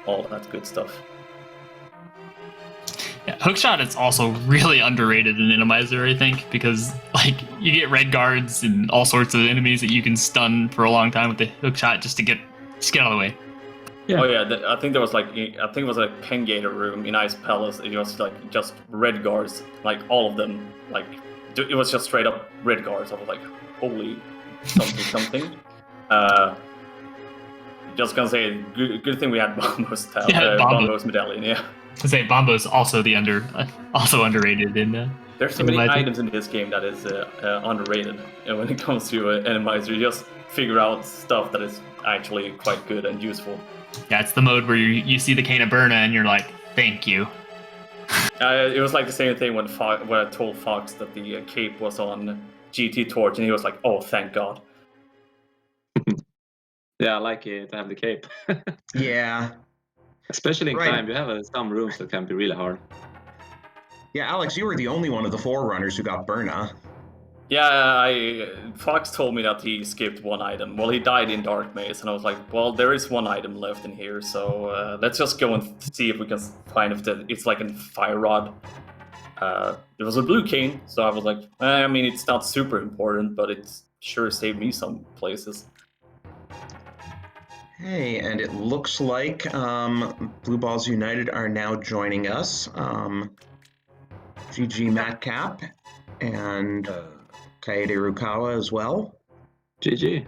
all that good stuff. Yeah, hookshot is also really underrated in Randomizer, I think, because like you get red guards and all sorts of enemies that you can stun for a long time with the hookshot just to get out of the way. Yeah. Oh yeah, I think there was like it was a Pengator room in Ice Palace. It was like just red guards, like all of them. Like it was just straight up red guards. I was like, holy something. Just gonna say, good thing we had Bombo's Bombo's medallion. Yeah. To say Bombo's also also underrated in. There's so many items in this game that is underrated, and when it comes to Randomizer, you just figure out stuff that is actually quite good and useful. Yeah, it's the mode where you see the Cane of Burna and you're like, thank you. It was like the same thing when I told Fox that the cape was on GT Torch, and he was like, oh, thank God. Yeah, I like it to have the cape. Yeah. Especially in climb, you have some rooms that can be really hard. Yeah, Alex, you were the only one of the Forerunners who got Burna. Yeah, Fox told me that he skipped one item. Well, he died in Dark Maze, and I was like, well, there is one item left in here, so let's just go and see if we can find if it's like a fire rod. There was a blue cane, so I was like, I mean, it's not super important, but it's sure saved me some places. Hey, and it looks like Blue Balls United are now joining us. GG Matcap and Kaede Rukawa as well. GG.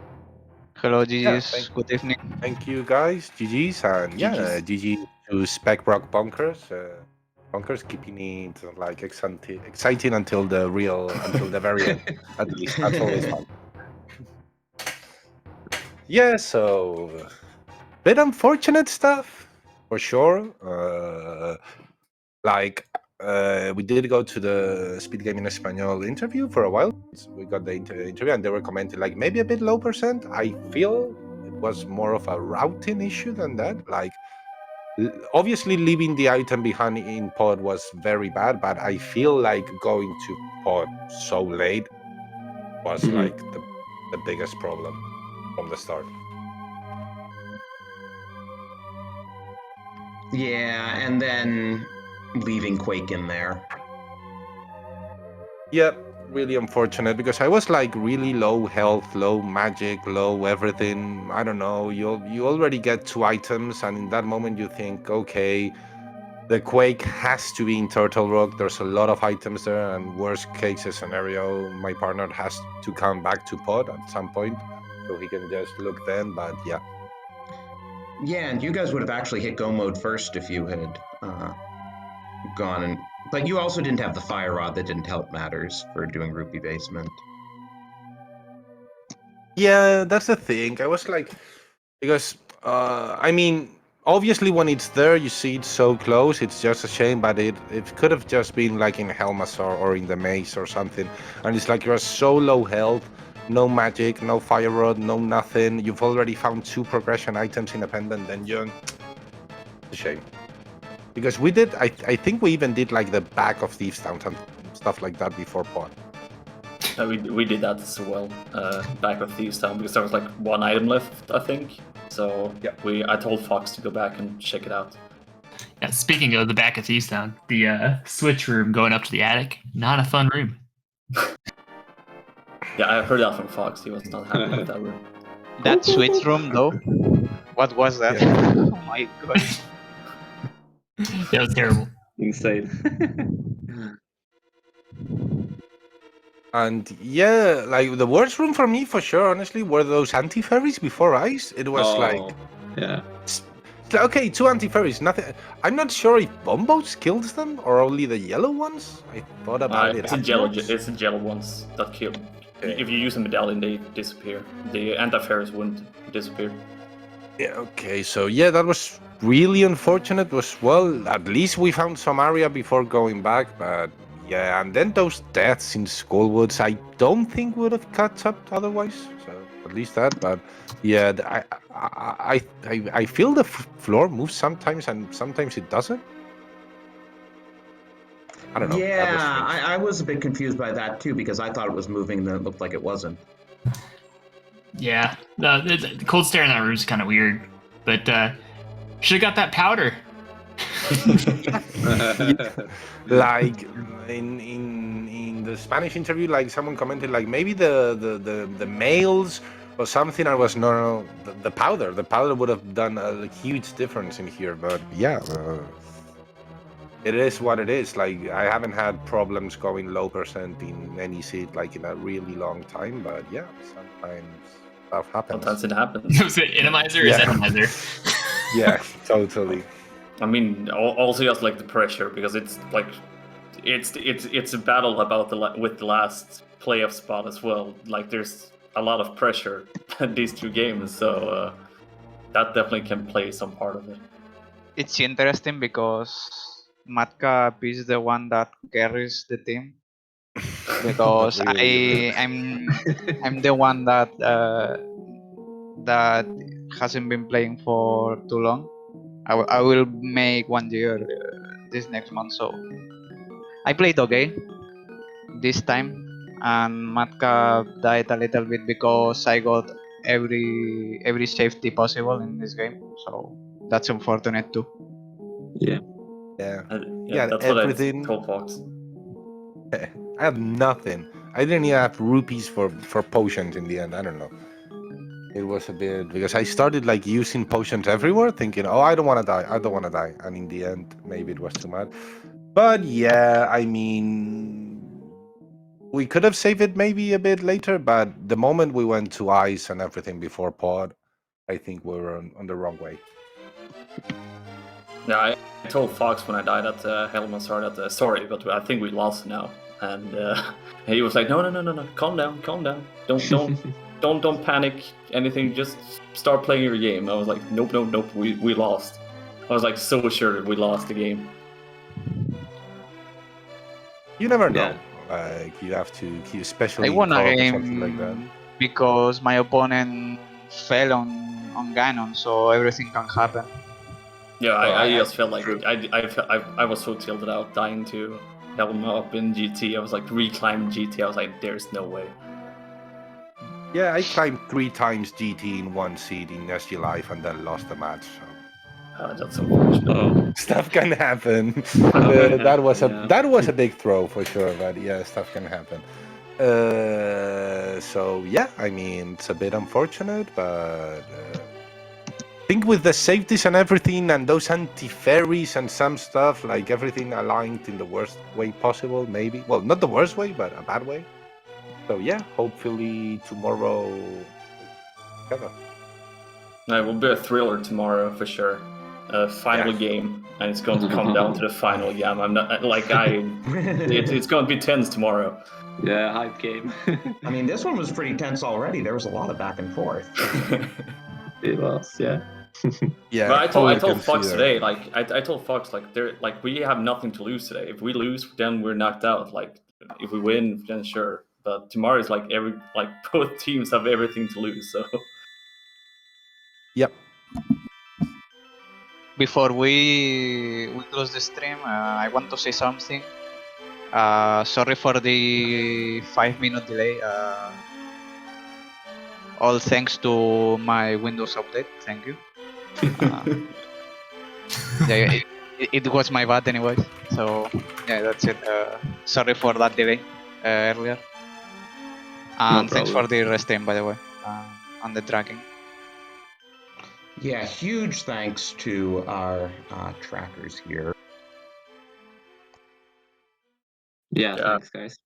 Hello, GG's. Good evening. Thank you, guys. GG's, and yeah, GG to Spec Rock Bonkers. Bonkers keeping it like exciting until the very end. At least that's always fun. Yeah, so bit unfortunate stuff for sure. We did go to the SpeedGaming Espanol interview for a while. We got the interview and they were commenting like maybe a bit low percent. I feel it was more of a routing issue than that. Like obviously leaving the item behind in pod was very bad, but I feel like going to pod so late was like the biggest problem from the start. Yeah, and then leaving Quake in there. Yep, really unfortunate because I was like really low health, low magic, low everything. I don't know. You already get 2 items, and in that moment you think, okay, the Quake has to be in Turtle Rock. There's a lot of items there, and worst case scenario, my partner has to come back to pod at some point, so he can just look then. But yeah. Yeah, and you guys would have actually hit go mode first if you had gone and But you also didn't have the fire rod that didn't help matters for doing rupee basement. Yeah, that's the thing. I was like, because I mean, obviously when it's there, you see it so close. It's just a shame, but it could have just been like in Helmasaur or in the maze or something. And it's like you're so low health, no magic, no fire rod, no nothing. You've already found 2 progression items in a pendant dungeon. It's a shame. Because we did, I think we even did like the back of Thieves Town and stuff like that before pod. We did that as well, back with Thieves Town, because there was like 1 item left, I think. So Yeah. I told Fox to go back and check it out. Yeah, speaking of the back of Thieves Town, the switch room going up to the attic, not a fun room. Yeah, I heard that from Fox. He was not happy with that room. That switch room though. What was that? Yeah. Oh my god. That was terrible. Insane. And yeah, like the worst room for me for sure, honestly, were those anti-fairies before ice. It was like, yeah. okay, 2 anti-fairies, nothing. I'm not sure if Bombos kills them or only the yellow ones. I thought about it. It's the yellow ones that kill. Okay. If you use a medallion, they disappear. The anti-fairies wouldn't disappear. Yeah, okay, so yeah, that was really unfortunate. Was well, at least we found some area before going back, but yeah, and then those deaths in Skullwoods, I don't think would have caught up otherwise. So at least that, but yeah, I feel the floor moves sometimes and sometimes it doesn't. I don't know. Yeah, I was a bit confused by that too because I thought it was moving and then it looked like it wasn't. Yeah, the cold stare in that room is kind of weird, but should have got that powder. Like in the Spanish interview, like someone commented, like maybe the males or something. I was no, the powder would have done a huge difference in here. But yeah, it is what it is. Like I haven't had problems going low percent in any seed like in a really long time. But yeah, sometimes stuff happens. Sometimes it happens. Was it Inamizer or Yeah. Atomizer? Yeah, totally. I mean, also just like the pressure, because it's like it's a battle about with the last playoff spot as well. Like there's a lot of pressure in these 2 games, so that definitely can play some part of it. It's interesting because Matka is the one that carries the team. Because Really. I'm the one that hasn't been playing for too long. I will make 1 year this next month, so I played okay this time, and Matka died a little bit because I got every safety possible in this game, so that's unfortunate too. Yeah. Yeah, that's everything. what I told Fox. I have nothing. I didn't even have rupees for potions in the end. I don't know. It was a bit because I started like using potions everywhere, thinking, "Oh, I don't want to die," and in the end, maybe it was too much. But yeah, I mean, we could have saved it maybe a bit later. But the moment we went to ice and everything before pod, I think we were on the wrong way. Yeah, I told Fox when I died at Helmasaur that sorry, but I think we lost now. And he was like, no, calm down. Don't panic, anything, just start playing your game. I was like, nope, we lost. I was like so sure we lost the game. You never know. Like you have to keep, especially I won a something game like that. because my opponent fell on Ganon, so everything can happen. Yeah, I just felt like I was so tilted out dying to Helma up in GT. I was like reclimbing GT. I was like, there's no way. Yeah, I climbed 3 times GT in 1 seed in SG Life and then lost the match. So. That's unfortunate. Stuff can happen. that was a big throw for sure, but yeah, stuff can happen. So yeah, I mean it's a bit unfortunate, but I think with the safeties and everything and those anti-fairies and some stuff, like everything aligned in the worst way possible, maybe. Well, not the worst way, but a bad way. So yeah, hopefully tomorrow together. It will be a thriller tomorrow for sure. final game, and it's going to come down to the final game. I'm not it's going to be tense tomorrow. Yeah, hype game. I mean, this one was pretty tense already. There was a lot of back and forth. It was, yeah. Yeah, But I totally told can see Fox that. today, I told Fox we have nothing to lose today. If we lose, then we're knocked out. Like if we win, then sure. But tomorrow is both teams have everything to lose. So Yep. Before we close the stream, I want to say something. Sorry for the 5-minute delay. All thanks to my Windows update. Thank you. Yeah, it was my bad anyways. So yeah, that's it. Sorry for that delay earlier. And thanks for the restream, by the way, on the tracking. Yeah, huge thanks to our trackers here. Yeah, thanks, guys.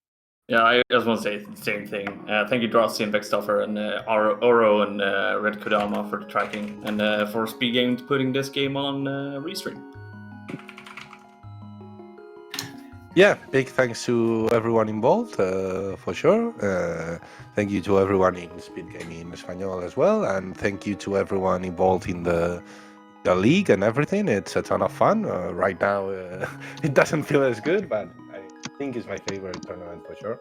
yeah, I just want to say the same thing. Thank you, Drossi and Beckstoffer and Oro and Red Kodama for the tracking, and for SpeedGaming putting this game on restream. Yeah, big thanks to everyone involved, for sure. Thank you to everyone in SpeedGaming Español as well, and thank you to everyone involved in the league and everything. It's a ton of fun. Right now, it doesn't feel as good, but I think it's my favorite tournament for sure.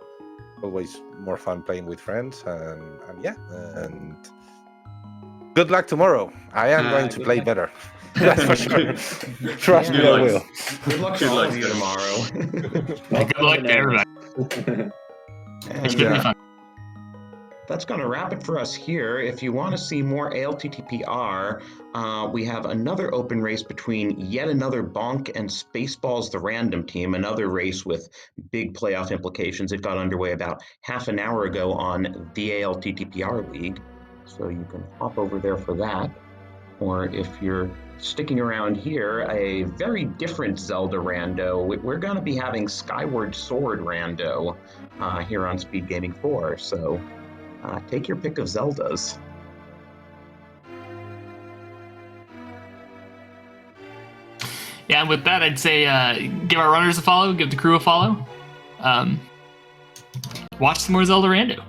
Always more fun playing with friends, and yeah, and good luck tomorrow. I am going to play better. That's for sure. Trust me, I will. Good luck to all of you tomorrow. Good luck to everybody. It should be fun. That's going to wrap it for us here. If you want to see more ALTTPR, we have another open race between yet another Bonk and Spaceballs, the random team, another race with big playoff implications. It got underway about half an hour ago on the ALTTPR League, so you can hop over there for that. Or if you're sticking around here, a very different Zelda rando. We're going to be having Skyward Sword rando here on SpeedGaming 4, so take your pick of Zeldas. Yeah, and with that, I'd say give our runners a follow, give the crew a follow. Watch some more Zelda Rando.